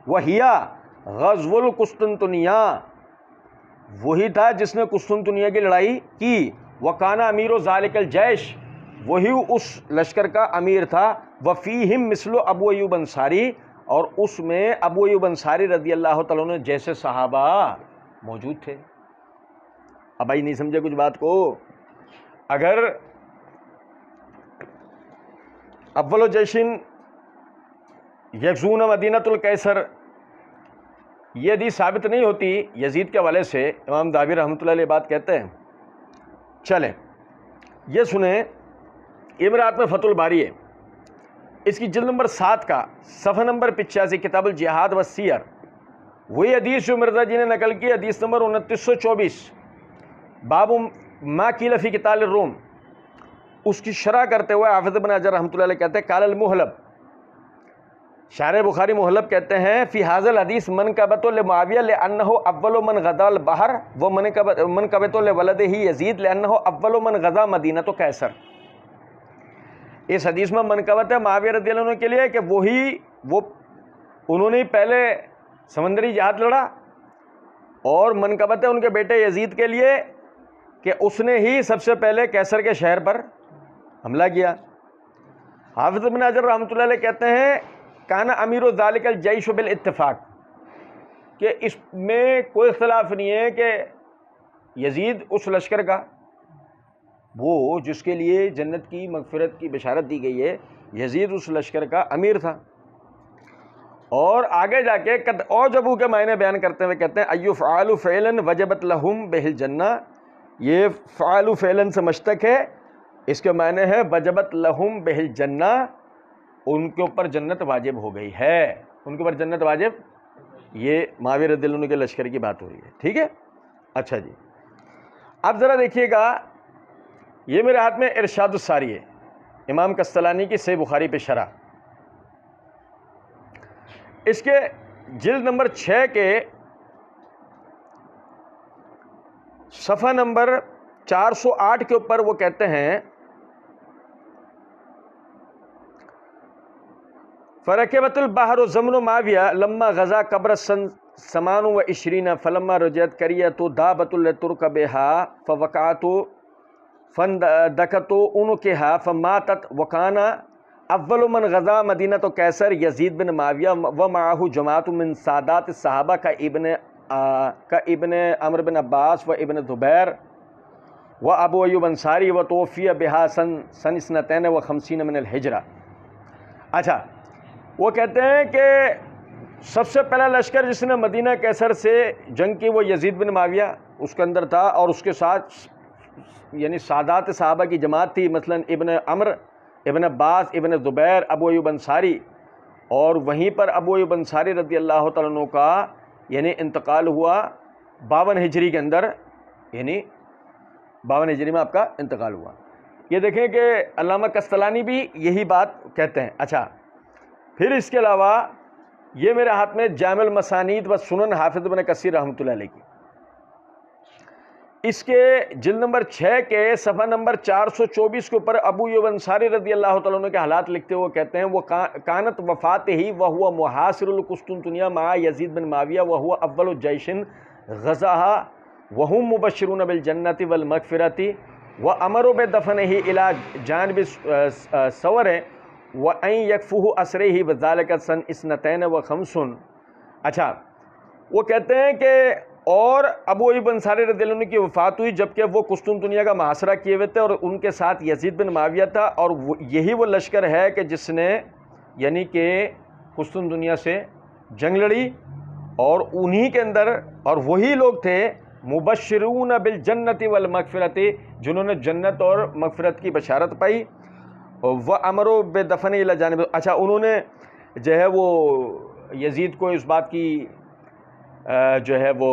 وہیا غزو القسطنطنیہ، وہی تھا جس نے قسطنطنیہ کی لڑائی کی. وکان امیر ذالک الجیش، وہی اس لشکر کا امیر تھا. وفیہم مثل ابو ایوب انصاری، اور اس میں ابو ایوب انصاری رضی اللہ تعالیٰ عنہ جیسے صحابہ موجود تھے. اب بھائی نہیں سمجھے کچھ بات کو؟ اگر اول و جیشن یغزون مدینہ القیصر یہ حدیث ثابت نہیں ہوتی یزید کے حوالے سے، امام ذہبی رحمۃ اللہ علیہ بات کہتے ہیں. چلیں یہ سنیں، یہ میرے ہاتھ میں فتح الباری ہے، اس کی جلد نمبر 7 کا صفحہ نمبر 85 کتاب الجہاد والسیر، وہی حدیث جو مرزا جی نے نقل کی، حدیث نمبر 2924، باب ما قیل فی قتال الروم. اس کی شرح کرتے ہوئے حافظ ابن حجر رحمۃ اللہ علیہ کہتے ہیں قال المحلب، شارح بخاری محلب کہتے ہیں فی ھذا الحدیث منقبۃ لمعاویہ لانہ اول من غزا البحر و منقبۃ لولدہ یزید لانہ اول من غزا مدینہ قیصر. اس حدیث میں منقبت ہے معاویہ رضی اللہ عنہ کے لیے کہ انہوں نے پہلے سمندری جہاد لڑا اور منقبت ہے ان کے بیٹے یزید کے لیے کہ اس نے ہی سب سے پہلے کیسر کے شہر پر حملہ کیا۔ حافظ ابن حجر رحمۃ اللہ علیہ کہتے ہیں کان امیر ذالک الجیش بالاتفاق، کہ اس میں کوئی اختلاف نہیں ہے کہ یزید اس لشکر کا، وہ جس کے لیے جنت کی مغفرت کی بشارت دی گئی ہے، یزید اس لشکر کا امیر تھا۔ اور آگے جا کے قد اعجبوا کے معنی بیان کرتے ہوئے کہتے ہیں ایو فعلوا فعلا وجبت لهم به الجنہ، یہ فعلوا فعلا سے مشتق ہے، اس کے معنی ہے وجبت لهم به الجنہ، ان کے اوپر جنت واجب ہو گئی ہے، ان کے اوپر جنت واجب، یہ معاویہ رضی اللہ عنہ کے لشکر کی بات ہو رہی ہے، ٹھیک ہے۔ اچھا جی، اب ذرا دیکھیے گا، یہ میرے ہاتھ میں ارشاد الساری ہے، امام قسطلانی کی صحیح بخاری پہ شرح، اس کے جلد نمبر 6 کے صفحہ نمبر 408 کے اوپر وہ کہتے ہیں فرکبت البحر زمن معاویہ لما غزا قبر سن 28 فلما رجعت کریت دابت لترکبها فوقعت فندکت انکها فماتت وکانا اول من غزا مدینہ تو کیسر یزید بن معاویہ ومعه جماعت من سادات الصحابہ کا ابن عمرو بن عباس و ابن زبیر و ابو ایوب انصاری و توفی بها سن 52 من الہجرہ۔ اچھا، وہ کہتے ہیں کہ سب سے پہلا لشکر جس نے مدینہ کیسر سے جنگ کی وہ یزید بن معاویہ اس کے اندر تھا، اور اس کے ساتھ یعنی سادات صحابہ کی جماعت تھی، مثلا ابن عمرو، ابن عباس، ابن زبیر، ابو ایوب انصاری، اور وہیں پر ابو ایوب انصاری رضی اللہ تعالیٰ عنہ کا یعنی انتقال ہوا 52 ہجری کے اندر، یعنی 52 ہجری میں آپ کا انتقال ہوا۔ یہ دیکھیں کہ علامہ قسطلانی بھی یہی بات کہتے ہیں۔ اچھا، پھر اس کے علاوہ یہ میرے ہاتھ میں جامع المسانید و سنن حافظ ابن کثیر رحمۃ اللہ علیہ کی، اس کے جلد نمبر 6 کے صفحہ نمبر 424 کے اوپر ابو ایوب انصاری رضی اللہ تعالیٰ عنہ کے حالات لکھتے ہوئے کہتے ہیں وہ کانت وفات ہی وہو محاصر القسطنطنیہ مع یزید بن معاویہ وہو اول جیش غزاها وهم مبشرون بالجنت والمغفرت وامروا بدفنه الى جانب سور وان يكفوه اسره وذلك سن 52 اچھا، وہ کہتے ہیں کہ اور ابو ایوب انصاری رضی اللہ عنہ کی وفات ہوئی جبکہ وہ قسطنطنیہ کا محاصرہ کیے ہوئے تھے، اور ان کے ساتھ یزید بن معاویہ تھا، اور یہی وہ لشکر ہے کہ جس نے یعنی کہ قسطنطنیہ سے جنگ لڑی، اور انہی کے اندر، اور وہی لوگ تھے مبشرون بالجنت والمغفرت، جنہوں نے جنت اور مغفرت کی بشارت پائی، وامروا بدفن الی جانب، اچھا انہوں نے جو ہے وہ یزید کو اس بات کی جو ہے وہ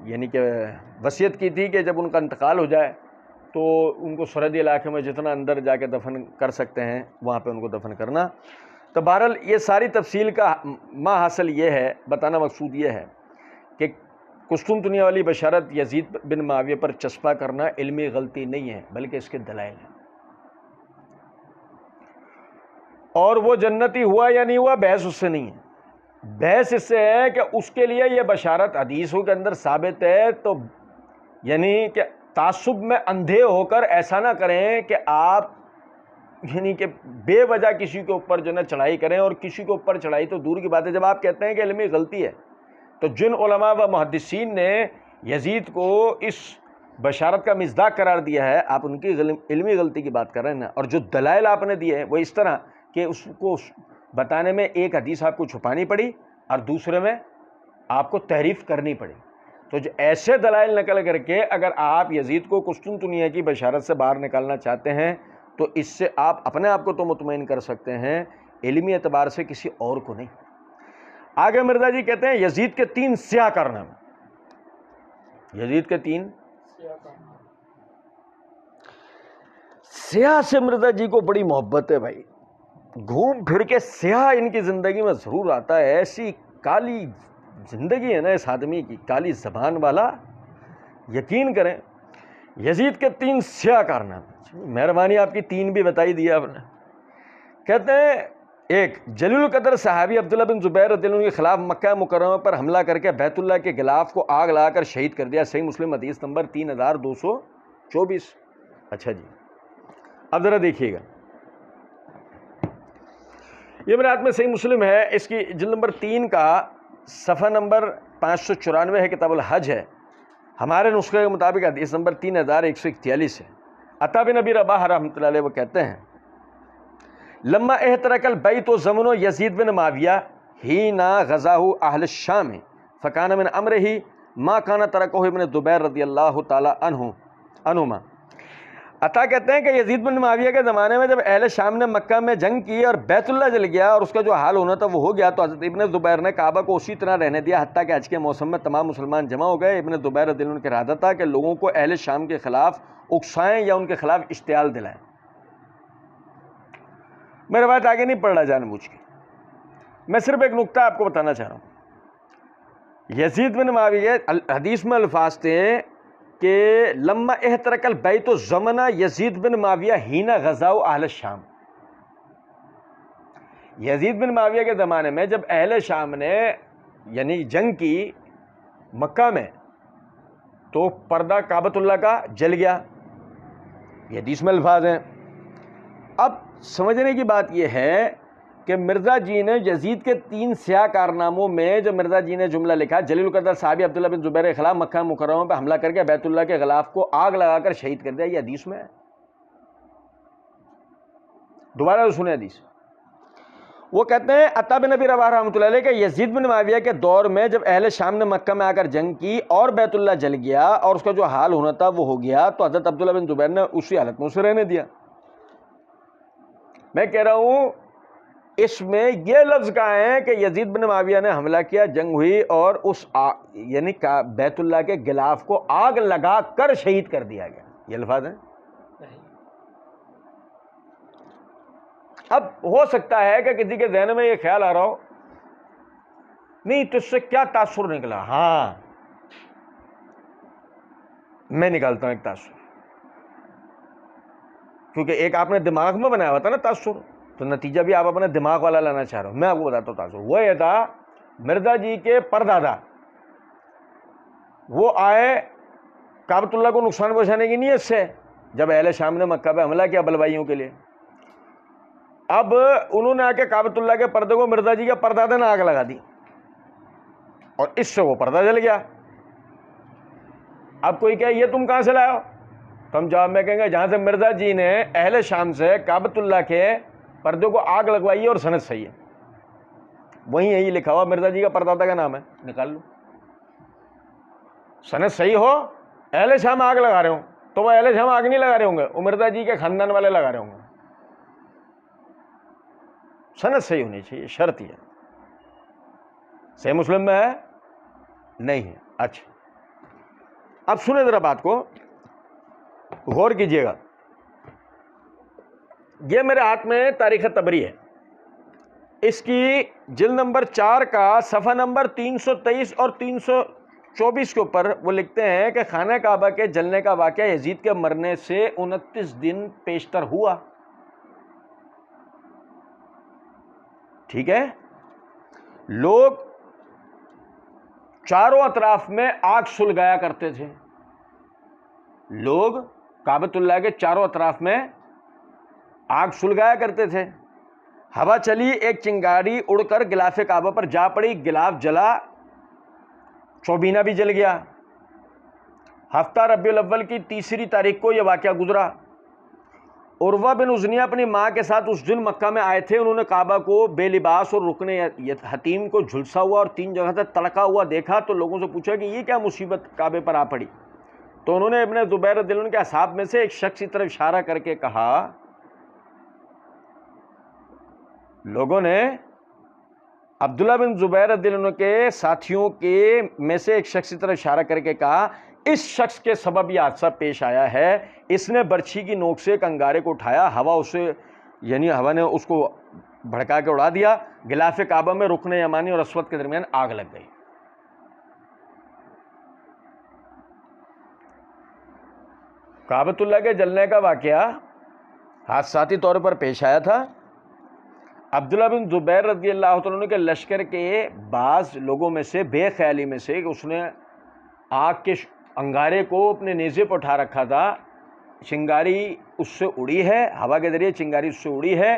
یعنی کہ وصیت کی تھی کہ جب ان کا انتقال ہو جائے تو ان کو سرحدی علاقے میں جتنا اندر جا کے دفن کر سکتے ہیں وہاں پہ ان کو دفن کرنا۔ تو بہرحال یہ ساری تفصیل کا ما حاصل یہ ہے، بتانا مقصود یہ ہے کہ قسطنطنیہ والی بشارت یزید بن معاویہ پر چسپاں کرنا علمی غلطی نہیں ہے، بلکہ اس کے دلائل ہیں، اور وہ جنتی ہوا یا نہیں ہوا بحث اس سے نہیں ہے، بحث اس سے ہے کہ اس کے لیے یہ بشارت حدیثوں کے اندر ثابت ہے، تو یعنی کہ تعصب میں اندھے ہو کر ایسا نہ کریں کہ آپ یعنی کہ بے وجہ کسی کے اوپر جو ہے چڑھائی کریں، اور کسی کے اوپر چڑھائی تو دور کی بات ہے، جب آپ کہتے ہیں کہ علمی غلطی ہے، تو جن علماء و محدثین نے یزید کو اس بشارت کا مصداق قرار دیا ہے، آپ ان کی علمی غلطی کی بات کر رہے ہیں نا، اور جو دلائل آپ نے دیے ہیں وہ اس طرح کہ اس کو بتانے میں ایک حدیث آپ کو چھپانی پڑی اور دوسرے میں آپ کو تحریف کرنی پڑی، تو جو ایسے دلائل نقل کر کے اگر آپ یزید کو قسطنطنیہ کی بشارت سے باہر نکالنا چاہتے ہیں تو اس سے آپ اپنے آپ کو تو مطمئن کر سکتے ہیں، علمی اعتبار سے کسی اور کو نہیں۔ آگے مرزا جی کہتے ہیں یزید کے 3 سیاہ کارنامے، یزید کے 3 سیاہ سے مرزا جی کو بڑی محبت ہے بھائی، گھوم پھر کے سیاہ ان کی زندگی میں ضرور آتا ہے، ایسی کالی زندگی ہے نا اس آدمی کی، کالی زبان والا، یقین کریں۔ یزید کے 3 سیاہ کارنامے، مہربانی آپ کی 3 بھی بتائی دیا آپ نے۔ کہتے ہیں ایک جلیل القدر صحابی عبداللہ بن زبیر رضی اللہ عنہ کے خلاف مکہ مکرمہ پر حملہ کر کے بیت اللہ کے غلاف کو آگ لگا کر شہید کر دیا، صحیح مسلم حدیث نمبر 3224۔ اچھا جی، اب ذرا دیکھیے گا، یہ میرے ہاتھ میں صحیح مسلم ہے، اس کی جلد نمبر 3 کا صفحہ نمبر 594 ہے، کتاب الحج ہے، ہمارے نسخے کے مطابق حدیث نمبر 3141 ہے۔ عطا بن ابی رباح رحمۃ اللہ علیہ وہ کہتے ہیں لما احترق البیت زمن یزید بن معاویہ حین غزاہ اہل الشام فکان من امرہ ما کان ترکہ ابن زبیر رضی اللہ تعالی عنہما۔ عطا کہتے ہیں کہ یزید بن معاویہ کے زمانے میں جب اہل شام نے مکہ میں جنگ کی اور بیت اللہ جل گیا اور اس کا جو حال ہونا تھا وہ ہو گیا، تو حضرت ابن زبیر نے کعبہ کو اسی طرح رہنے دیا، حتیٰ کہ حج کے موسم میں تمام مسلمان جمع ہو گئے۔ ابن زبیر رضی اللہ عنہ کا ارادہ تھا کہ لوگوں کو اہل شام کے خلاف اکسائیں یا ان کے خلاف اشتعال دلائیں۔ میں روایت آگے نہیں پڑھ رہا جان بوجھ کے، میں صرف ایک نقطہ آپ کو بتانا چاہ رہا ہوں۔ یزید بن معاویہ حدیث میں الفاظ تھے کہ لما احترق البیت زمن یزید بن معاویہ حین غزاہ اہل الشام، یزید بن معاویہ کے زمانے میں جب اہل شام نے یعنی جنگ کی مکہ میں تو پردہ کعبۃ اللہ کا جل گیا، یہ حدیث میں الفاظ ہیں۔ اب سمجھنے کی بات یہ ہے کہ مرزا جی نے یزید کے 3 سیاہ کارناموں میں جو مرزا جی نے جملہ لکھا، جلیل القدر صحابی عبداللہ بن زبیر کے خلاف مکہ مکرمہ پہ حملہ کر کے بیت اللہ کے غلاف کو آگ لگا کر شہید کر دیا، یہ حدیث میں ہے۔ دوبارہ سنیں حدیث، وہ کہتے ہیں عطا بن ابی رباح رحمۃ اللہ علیہ کہ یزید بن معاویہ کے دور میں جب اہل شام نے مکہ میں آ کر جنگ کی اور بیت اللہ جل گیا اور اس کا جو حال ہونا تھا وہ ہو گیا، تو حضرت عبداللہ بن زبیر نے اسی حالت میں اسے رہنے دیا۔ میں کہہ رہا ہوں اس میں یہ لفظ کہا ہے کہ یزید بن معاویہ نے حملہ کیا، جنگ ہوئی اور اس یعنی بیت اللہ کے غلاف کو آگ لگا کر شہید کر دیا گیا، یہ الفاظ ہیں۔ اب ہو سکتا ہے کہ کسی کے ذہن میں یہ خیال آ رہا ہو نہیں تو اس سے کیا تاثر نکلا، ہاں میں نکالتا ہوں ایک تاثر، کیونکہ ایک آپ نے دماغ میں بنایا ہوا تھا نا تاثر، تو نتیجہ بھی آپ اپنے دماغ والا لانا چاہ رہے ہو۔ میں آپ کو بتاتا ہوں تاثر وہ یہ تھا، مرزا جی کے پردادا وہ آئے کعبۃ اللہ کو نقصان پہنچانے کی نیت سے جب اہل شام نے مکہ پہ حملہ کیا بلوائیوں کے لیے، اب انہوں نے آ کے کعبۃ اللہ کے پردے کو مرزا جی کے پردادا نے آگ لگا دی اور اس سے وہ پردہ جل گیا۔ اب کوئی کہے یہ تم کہاں سے لائے ہو، تو ہم جواب میں کہیں گے جہاں سے مرزا جی نے اہل شام سے کعبۃ اللہ کے پردے کو آگ لگوائی ہے اور سند صحیح ہے، وہیں یہی لکھا ہوا مرزا جی کا پردادا کا نام ہے، نکال لو، سند صحیح ہو، اہل شام آگ لگا رہے ہوں تو وہ اہل شام آگ نہیں لگا رہے ہوں گے، وہ مرزا جی کے خاندان والے لگا رہے ہوں گے، سند صحیح ہونی چاہیے، شرط ہی ہے۔ صحیح مسلم میں ہے نہیں ہے؟ اچھا اب سنیں ذرا بات کو غور کیجئے گا، یہ میرے ہاتھ میں تاریخ طبری ہے، اس کی جلد نمبر 4 کا صفحہ نمبر 323 اور 324 کے اوپر وہ لکھتے ہیں کہ خانہ کعبہ کے جلنے کا واقعہ یزید کے مرنے سے 29 دن پیشتر ہوا، ٹھیک ہے، لوگ چاروں اطراف میں آگ سلگایا کرتے تھے، لوگ کعبۃ اللہ کے چاروں اطراف میں آگ سلگایا کرتے تھے، ہوا چلی ایک چنگاری اڑ کر غلاف کعبہ پر جا پڑی، غلاف جلا، چوبینہ بھی جل گیا۔ ہفتہ ربیع الاول کی 3 تاریخ کو یہ واقعہ گزرا۔ عروہ بن عزنیہ اپنی ماں کے ساتھ اس دن مکہ میں آئے تھے، انہوں نے کعبہ کو بے لباس اور رکن حتیم کو جھلسا ہوا اور 3 جگہ سے تڑکا ہوا دیکھا، تو لوگوں سے پوچھا کہ یہ کیا مصیبت کعبے پر آ پڑی، تو انہوں نے ابن زبیر رضی اللہ عنہ کے اصحاب میں سے ایک شخص کی طرف اشارہ کر کے کہا، لوگوں نے عبداللہ بن زبیر رضی اللہ عنہ کے ساتھیوں کے میں سے ایک شخص کی طرف اشارہ کر کے کہا، اس شخص کے سبب یہ حادثہ پیش آیا ہے، اس نے برچھی کی نوک سے ایک انگارے کو اٹھایا، ہوا اسے یعنی ہوا نے اس کو بھڑکا کے اڑا دیا، غلاف کعبہ میں رکن یمانی اور اسود کے درمیان آگ لگ گئی۔ کعبۃ اللہ کے جلنے کا واقعہ حادثاتی طور پر پیش آیا تھا، عبداللہ بن زبیر رضی اللہ تعالیٰ عنہ کے لشکر کے بعض لوگوں میں سے بے خیالی میں سے کہ اس نے آگ کے انگارے کو اپنے نیزے پر اٹھا رکھا تھا، چنگاری اس سے اڑی ہے، ہوا کے ذریعے چنگاری اس سے اڑی ہے،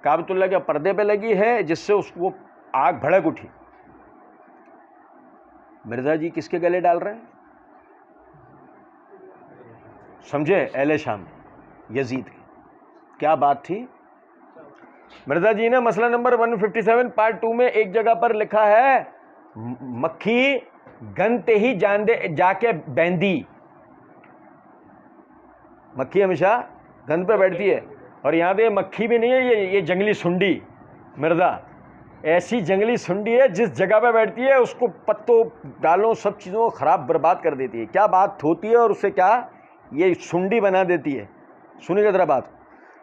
کعبۃ اللہ کے پردے پہ لگی ہے، جس سے اس کو آگ بھڑک اٹھی۔ مرزا جی کس کے گلے ڈال رہے ہیں؟ سمجھے؟ اہل شام یزید کی کیا بات تھی؟ مرزا جی نے مسئلہ نمبر 157 پارٹ 2 میں ایک جگہ پر لکھا ہے مکھی گنتے ہی جا کے بیندی، مکھی ہمیشہ گند پہ بیٹھتی ہے، اور یہاں پہ مکھی بھی نہیں ہے، یہ جنگلی سنڈی مرزا، ایسی جنگلی سنڈی ہے جس جگہ پہ بیٹھتی ہے اس کو پتوں ڈالوں سب چیزوں کو خراب برباد کر دیتی ہے۔ کیا بات ہوتی ہے اور اسے کیا یہ سنڈی بنا دیتی ہے۔ سنیے ذرا بات۔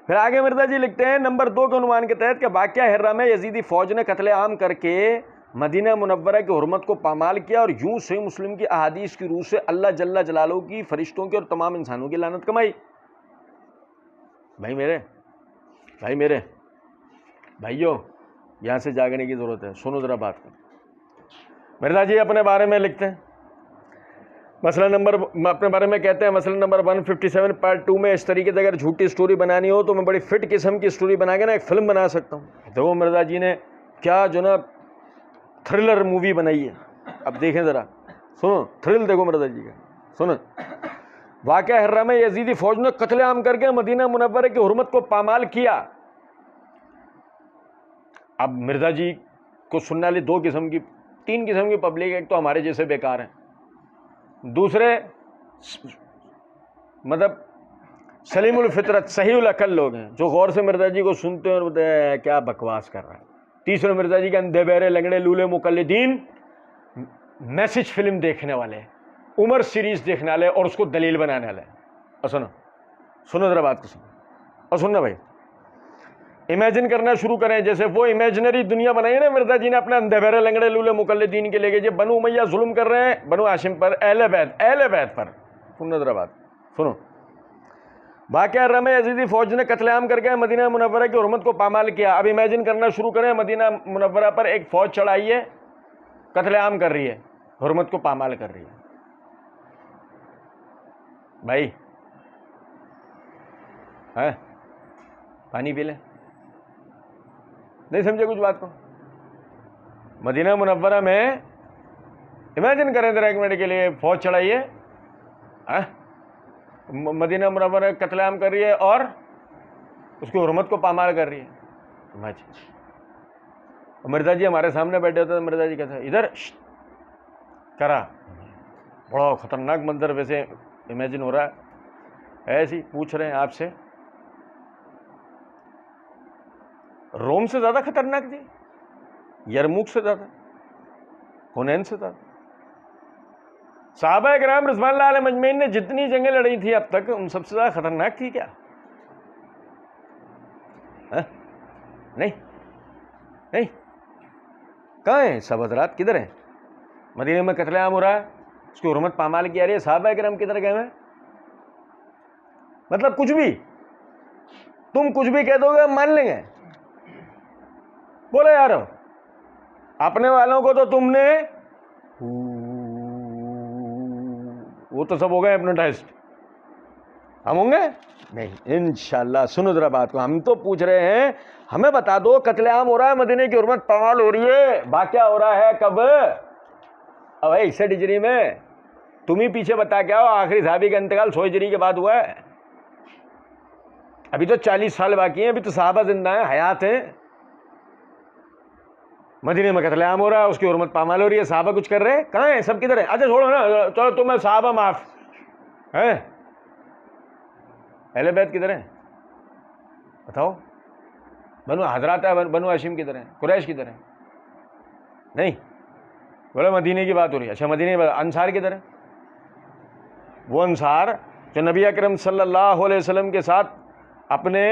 پھر آگے مرزا جی لکھتے ہیں نمبر 2 کے عنوان کے تحت کہ واقعہ ہرہ میں یزیدی فوج نے قتل عام کر کے مدینہ منورہ کی حرمت کو پامال کیا، اور یوں سے مسلم کی احادیث کی روح سے اللہ جل جلالہ کی، فرشتوں کی اور تمام انسانوں کی لعنت کمائی۔ بھائی میرے بھائیوں، یہاں سے جاگنے کی ضرورت ہے، سنو ذرا بات کو۔ مرزا جی اپنے بارے میں لکھتے ہیں اپنے بارے میں کہتے ہیں مسئلہ نمبر 157 پارٹ 2 میں اس طریقے سے اگر جھوٹی سٹوری بنانی ہو تو میں بڑی فٹ قسم کی سٹوری بنا کے نا ایک فلم بنا سکتا ہوں۔ دیکھو مرزا جی نے کیا جو نا تھرلر مووی بنائی ہے، اب دیکھیں ذرا، سنو تھرل دیکھو مرزا جی کا، سنو۔ واقعہ ہرہ میں یزیدی فوج نے قتل عام کر کے مدینہ منورہ کی حرمت کو پامال کیا۔ اب مرزا جی کو سننے والی 3 قسم کی پبلک، ایک تو ہمارے جیسے بیکار ہیں، دوسرے مطلب سلیم الفطرت صحیح العقل لوگ ہیں جو غور سے مرزا جی کو سنتے ہیں اور بولتے ہیں کیا بکواس کر رہا ہے، تیسرے مرزا جی کے اندھے بہرے لنگڑے لولے مقلدین میسج فلم دیکھنے والے، عمر سیریز دیکھنے والے اور اس کو دلیل بنانے والے۔ اور سنو ذرا بات کو سنو، اور سننا بھائی، امیجن کرنا شروع کریں جیسے وہ امیجنری دنیا بنائی ہے نا مرزا جی نے اپنے اندھے بہرے لنگڑے لولے مقلدین کے لے کے، جو بنو امیہ ظلم کر رہے ہیں بنو ہاشم پر، اہل بیت پر۔ سنو ذرا بات، سنو۔ واقعہ ہرہ میں یزیدی فوج نے قتل عام کر کے مدینہ منورہ کی حرمت کو پامال کیا۔ اب امیجن کرنا شروع کریں، مدینہ منورہ پر ایک فوج چڑھائی ہے، قتل عام کر رہی ہے، حرمت کو پامال کر رہی ہے۔ بھائی پانی پی لیں، نہیں سمجھے کچھ بات کو؟ مدینہ منورہ میں امیجن کریں ذرا ایک منٹ کے لیے، فوج چڑھائی ہے، مدینہ منورہ قتل عام کر رہی ہے اور اس کی حرمت کو پامال کر رہی ہے۔ مرزا جی ہمارے سامنے بیٹھے ہوتے تو مرزا جی کہتے ہیں ادھر کرا، بڑا خطرناک منظر ویسے امیجن ہو رہا ہے، ایسی پوچھ رہے ہیں آپ سے، روم سے زیادہ خطرناک تھی، یرموک سے زیادہ، حنین سے زیادہ۔ صحابہ کرام رضوان اللہ علیہم اجمعین نے جتنی جنگیں لڑی تھی اب تک ان سب سے زیادہ خطرناک تھی کیا؟ نہیں کہاں ہیں سب حضرات، کدھر ہیں؟ مدینہ میں قتل عام ہو رہا ہے، اس کی حرمت پامال کی جا رہی ہے، صحابہ کرام کدھر گئے ہیں؟ مطلب کچھ بھی تم کچھ بھی کہہ دو گے مان لیں گے؟ بولے یار، اپنے والوں کو تو تم نے وہ تو سب ہو گئے ہپنوٹائزڈ، ہم ہوں گے نہیں انشاءاللہ۔ سنو ذرا بات کو، ہم تو پوچھ رہے ہیں ہمیں بتا دو قتل عام ہو رہا ہے، مدینے کی حرمت پامال ہو رہی ہے، واقعہ ہو رہا ہے کب؟ اب 61 ہجری میں، تم ہی پیچھے بتا کے آؤ آخری صحابی کا انتقال 100 ہجری کے بعد ہوا ہے، ابھی تو 40 سال باقی ہیں، ابھی تو صحابہ زندہ ہیں، حیات ہیں، مدینے میں قتل عام ہو رہا ہے، اس کی حرمت پامال ہو رہی ہے، صحابہ کچھ کر رہے ہیں؟ کہاں ہیں سب، کدھر ہیں؟ اچھا چھوڑو نا، چلو تمہیں صحابہ معاف ہیں، اہل بیت کدھر ہیں بتاؤ؟ بنو حضرات بنو ہاشم کدھر ہیں؟ قریش کدھر ہیں؟ نہیں بولے مدینے کی بات ہو رہی ہے، اچھا مدینے کی بات، انصار کدھر ہیں؟ وہ انصار جو نبی اکرم صلی اللہ علیہ وسلم کے ساتھ اپنے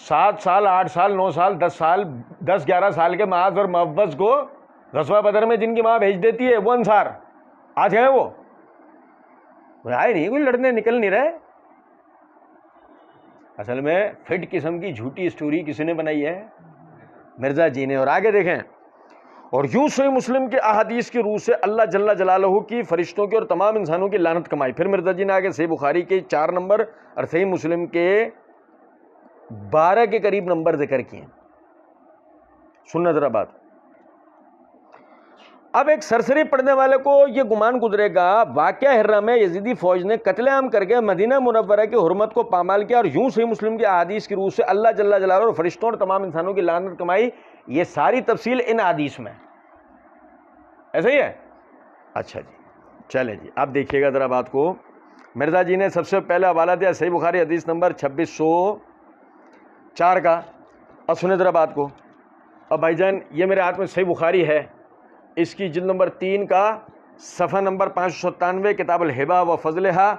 7 سال 8 سال 9 سال 10 سال 10-11 سال کے معاذ اور معوذ کو غزوہ بدر میں جن کی ماں بھیج دیتی ہے، وہ انصار آج ہیں، وہ آئے نہیں، کوئی لڑنے نکل نہیں رہے۔ اصل میں فٹ قسم کی جھوٹی اسٹوری کسی نے بنائی ہے، مرزا جی نے. اور آگے دیکھیں, اور یوں صحیح مسلم کے احادیث کی روح سے اللہ جل جلالہ کی, فرشتوں کی اور تمام انسانوں کی لعنت کمائی. پھر مرزا جی نے آگے صحیح بخاری کے 4 نمبر اور صحیح مسلم کے 12 کے قریب نمبر ذکر کیے. سننا ذرا بات. اب ایک سرسری پڑھنے والے کو یہ گمان گزرے گا واقعہ ہرہ میں یزیدی فوج نے قتل عام کر کے مدینہ منورہ کی حرمت کو پامال کیا اور یوں صحیح مسلم کے احادیث کی روح سے اللہ جل جلالہ اور فرشتوں اور تمام انسانوں کی لعنت کمائی. یہ ساری تفصیل ان حدیث میں, ایسا ہی ہے. اچھا جی, چلے جی, اب دیکھیے گا ذرا بات کو. مرزا جی نے سب سے پہلے حوالہ دیا صحیح بخاری حدیث نمبر 2604 کا. اب سنیں ذرا بات کو. اب بھائی جان یہ میرے ہاتھ میں صحیح بخاری ہے, اس کی جلد نمبر 3 کا صفحہ نمبر 597, کتاب الہبہ و فضلہا,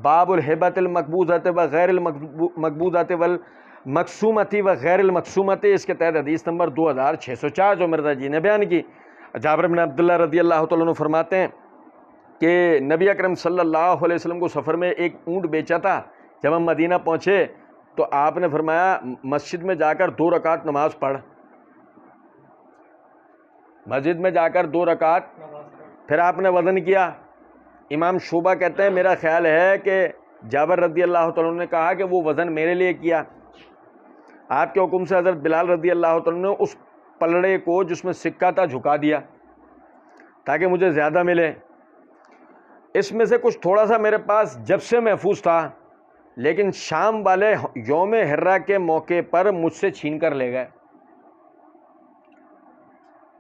باب الہبۃ المقبوضۃ و غیر المقبوضۃ والمقسومۃ و غیر المقسومۃ. اس کے تحت حدیث نمبر 2604 جو مرزا جی نے بیان کی. جابر بن عبداللہ رضی اللہ تعالیٰ عنہ فرماتے ہیں کہ نبی اکرم صلی اللہ علیہ وسلم کو سفر میں ایک اونٹ بیچا تھا. جب ہم مدینہ پہنچے تو آپ نے فرمایا مسجد میں جا کر 2 رکعت نماز پڑھ. مسجد میں جا کر 2 رکعت. پھر آپ نے وزن کیا. امام شعبہ کہتے ہیں میرا خیال ہے کہ جابر رضی اللہ تعالیٰ عنہ نے کہا کہ وہ وزن میرے لیے کیا. آپ کے حکم سے حضرت بلال رضی اللہ تعالیٰ عنہ نے اس پلڑے کو جس میں سکہ تھا جھکا دیا تاکہ مجھے زیادہ ملے. اس میں سے کچھ تھوڑا سا میرے پاس جب سے محفوظ تھا, لیکن شام والے یوم ہرہ کے موقع پر مجھ سے چھین کر لے گئے.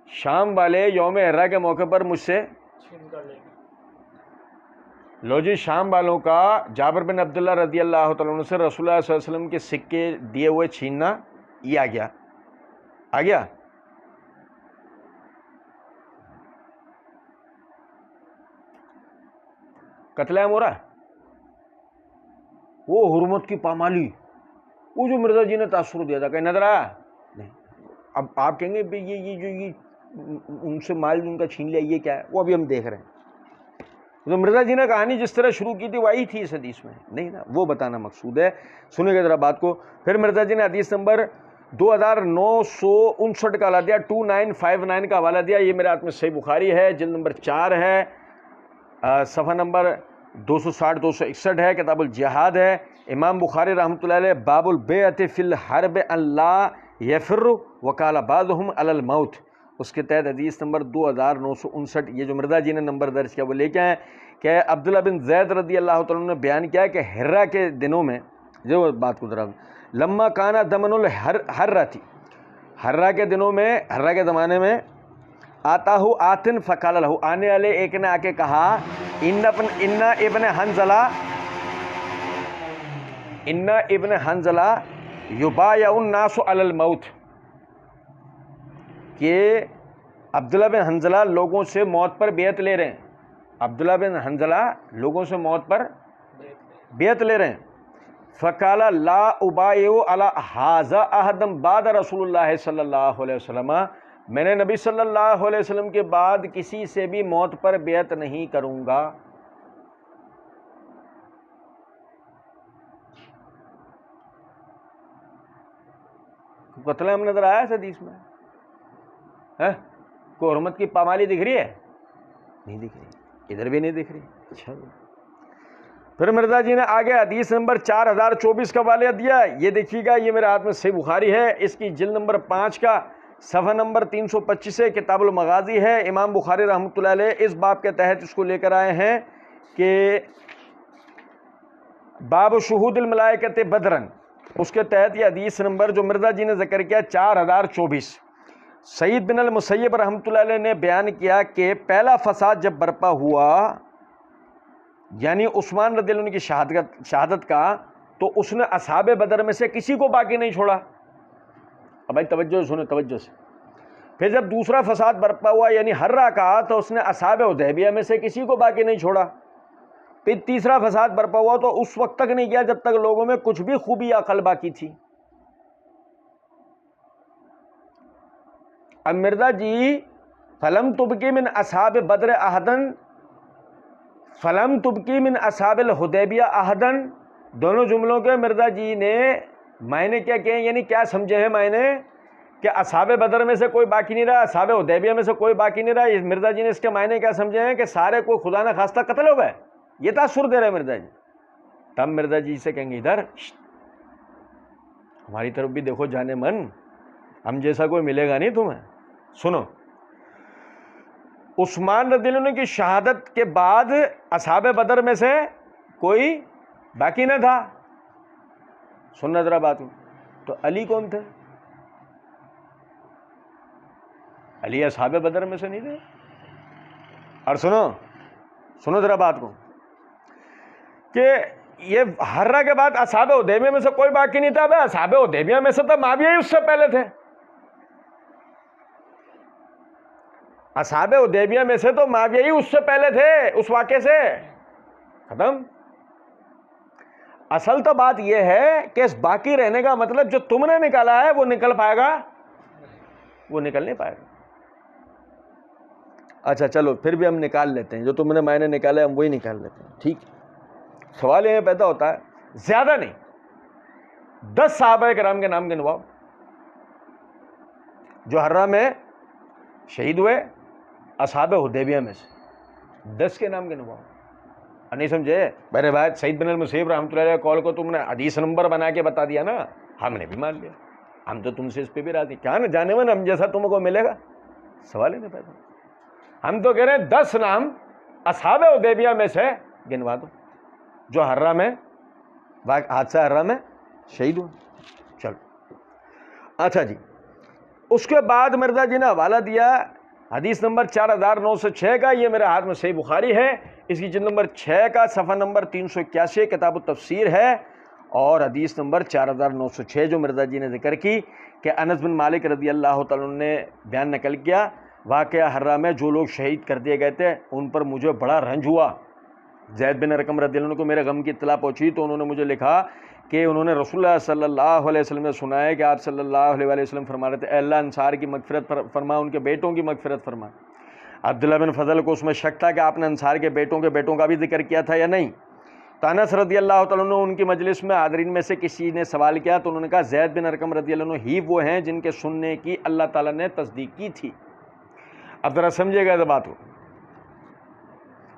شام والے یوم ہرہ کے موقع پر مجھ سے چھین کر لے گئے. لو جی, شام والوں کا جابر بن عبداللہ رضی اللہ تعالیٰ عنہ سے رسول اللہ صلی اللہ علیہ وسلم کے سکے دیے ہوئے چھیننا یہ آ گیا. قتل عام ہو رہا ہے. وہ حرمت کی پامالی, وہ جو مرزا جی نے تاثر دیا تھا, کہیں نظر آیا نہیں. اب آپ کہیں گے یہ ان سے مال ان کا چھین لیا, یہ کیا ہے؟ وہ ابھی ہم دیکھ رہے ہیں. تو مرزا جی نے کہانی جس طرح شروع کی تھی وہی تھی اس حدیث میں نہیں نا, وہ بتانا مقصود ہے. سنیں گے ذرا بات کو. پھر مرزا جی نے حدیث نمبر 2959 کا حوالہ دیا, 2959 کا حوالہ دیا. یہ میرے ہاتھ میں صحیح بخاری ہے, جلد نمبر 4 ہے, صفحہ نمبر 260-261 ہے, کتاب الجہاد ہے. امام بخاری رحمۃ اللہ علیہ باب البیعۃ فی الحرب اللہ یفر وقال بعضهم علی الموت, اس کے تحت حدیث نمبر 2959. یہ جو مرزا جی نے نمبر درج کیا وہ لے کے آئے کہ عبداللہ بن زید رضی اللہ تعالیٰ عنہ نے بیان کیا کہ ہرہ کے دنوں میں, جو بات کو ذرا, لما کانا دمن الحرہ تھی, ہرہ کے دنوں میں, ہرہ کے زمانے میں, آتا ہو آتن فقال لہو, آنے والے ایک نے آ کے کہا ان ابن حنظلہ یبایع الناس علی الموت, کہ عبداللہ بن حنظلہ لوگوں سے موت پر بیعت لے رہے ہیں. عبداللہ بن حنظلہ لوگوں سے موت پر بیعت لے رہے ہیں. فقال لا ابایع علی ھذا احدا بعد رسول اللہ صلی اللہ علیہ وسلم, میں نے نبی صلی اللہ علیہ وسلم کے بعد کسی سے بھی موت پر بیعت نہیں کروں گا. قتل عام نظر آیا اس حدیث میں؟ کوئی حرمت کی پامالی دکھ رہی ہے؟ نہیں دکھ رہی, ادھر بھی نہیں دکھ رہی. اچھا, پھر مرزا جی نے آگے حدیث نمبر 4024 کا حوالہ دیا. یہ دیکھیے گا, یہ میرے ہاتھ میں صحیح بخاری ہے, اس کی جلد نمبر 5 کا صفحہ نمبر 325 ہے, کتاب المغازی ہے. امام بخاری رحمۃ اللہ علیہ اس باب کے تحت اس کو لے کر آئے ہیں کہ باب شہود الملائکۃ بدرن, اس کے تحت یہ حدیث نمبر جو مرزا جی نے ذکر کیا 4024. سعید بن المسیب رحمۃ اللہ علیہ نے بیان کیا کہ پہلا فساد جب برپا ہوا, یعنی عثمان رضی اللہ عنہ کی شہادت کا, تو اس نے اصحاب بدر میں سے کسی کو باقی نہیں چھوڑا. اب بھائی توجہ سنیں, توجہ سے. پھر جب دوسرا فساد برپا ہوا یعنی ہرہ کا, تو اس نے اصحاب حدیبیہ میں سے کسی کو باقی نہیں چھوڑا. پھر تیسرا فساد برپا ہوا تو اس وقت تک نہیں کیا جب تک لوگوں میں کچھ بھی خوبی یا عقل باقی تھی. اب مرزا جی فلم تبقی من اصحاب بدر احدن فلم تبقی من اصحاب الحدیبیہ احدن, دونوں جملوں کے مرزا جی نے معنی کیا کہے, یعنی کیا سمجھے ہیں معنی کہ اصحاب بدر میں سے کوئی باقی نہیں رہا, اصحاب حدیبیہ میں سے کوئی باقی نہیں رہا. مرزا جی نے اس کے معنی کیا سمجھے ہیں کہ سارے کو خدا نہ خواستہ قتل ہو گئے, یہ تاثر دے رہے مرزا جی. تب مرزا جی سے کہیں گے ادھر ہماری طرف بھی دیکھو جانے من, ہم جیسا کوئی ملے گا نہیں تمہیں. سنو, عثمان رضی اللہ عنہ کی شہادت کے بعد اصحاب بدر میں سے کوئی باقی نہ تھا. سننا ذرا بات. تو علی کون تھے؟ علی اصحاب بدر میں سے نہیں تھے. اور سنو ذرا بات کو, کہ یہ ہررا کے بعد اصحاب حدیبیہ میں سے کوئی باقی نہیں تھا. اصحاب حدیبیہ میں سے تو معاویہ ہی اس سے پہلے تھے. اصحاب حدیبیہ میں سے تو معاویہ ہی اس سے پہلے تھے, اس واقعے سے ختم. اصل تو بات یہ ہے کہ اس باقی رہنے کا مطلب جو تم نے نکالا ہے وہ نکل پائے گا؟ وہ نکل نہیں پائے گا. اچھا چلو پھر بھی ہم نکال لیتے ہیں, جو تم نے معنی نکالے ہم وہی نکال لیتے ہیں. ٹھیک. سوال یہ پیدا ہوتا ہے, زیادہ نہیں 10 صحابہ کرام کے نام گنواؤ جو ہررا میں شہید ہوئے اصحاب حدیبیہ میں سے. 10 کے نام گنواؤ. نہیں سمجھے؟ میرے بھائی سعید بن المسیب رحمۃ اللہ علیہ قول کو تم نے حدیث نمبر بنا کے بتا دیا نا, ہم نے بھی مان لیا, ہم تو تم سے اس پہ بھی راضی. کیا نا جانے من ہم جیسا تم کو ملے گا؟ سوال ہی نہیں پیدا. ہم تو کہہ رہے ہیں 10 نام اصحاب حدیبیہ میں سے گنوا دو جو ہررا میں حادثہ ہررا میں شہید ہوئے. چلو اچھا جی. اس کے بعد مرزا جی نے حوالہ دیا حدیث نمبر 4906 کا, یہ میرے ہاتھ میں صحیح بخاری ہے, اس کی جلد نمبر 6 کا صفحہ نمبر 381 کتاب التفسیر ہے, اور حدیث نمبر 4906 جو مرزا جی نے ذکر کی کہ انس بن مالک رضی اللہ تعالیٰ عنہ نے بیان نقل کیا, واقعہ ہررا میں جو لوگ شہید کر دیے گئے تھے ان پر مجھے بڑا رنج ہوا. زید بن ارقم رضی اللہ عنہ کو میرے غم کی اطلاع پہنچی تو انہوں نے مجھے لکھا کہ انہوں نے رسول اللہ صلی اللہ علیہ وسلم نے سنا ہے کہ آپ صلی اللہ علیہ وسلم فرما رہے تھے, اے اللہ انصار کی مغفرت فرما, ان کے بیٹوں کی مغفرت فرما. عبداللہ بن فضل کو اس میں شک تھا کہ آپ نے انصار کے بیٹوں کا بھی ذکر کیا تھا یا نہیں. تو انس رضی اللہ تعالیٰ عنہ ان کی مجلس میں حاضرین میں سے کسی نے سوال کیا تو انہوں نے کہا زید بن ارقم رضی اللہ عنہ ہی وہ ہیں جن کے سننے کی اللہ تعالیٰ نے تصدیق کی تھی. اب ذرا سمجھے گا اس بات کو.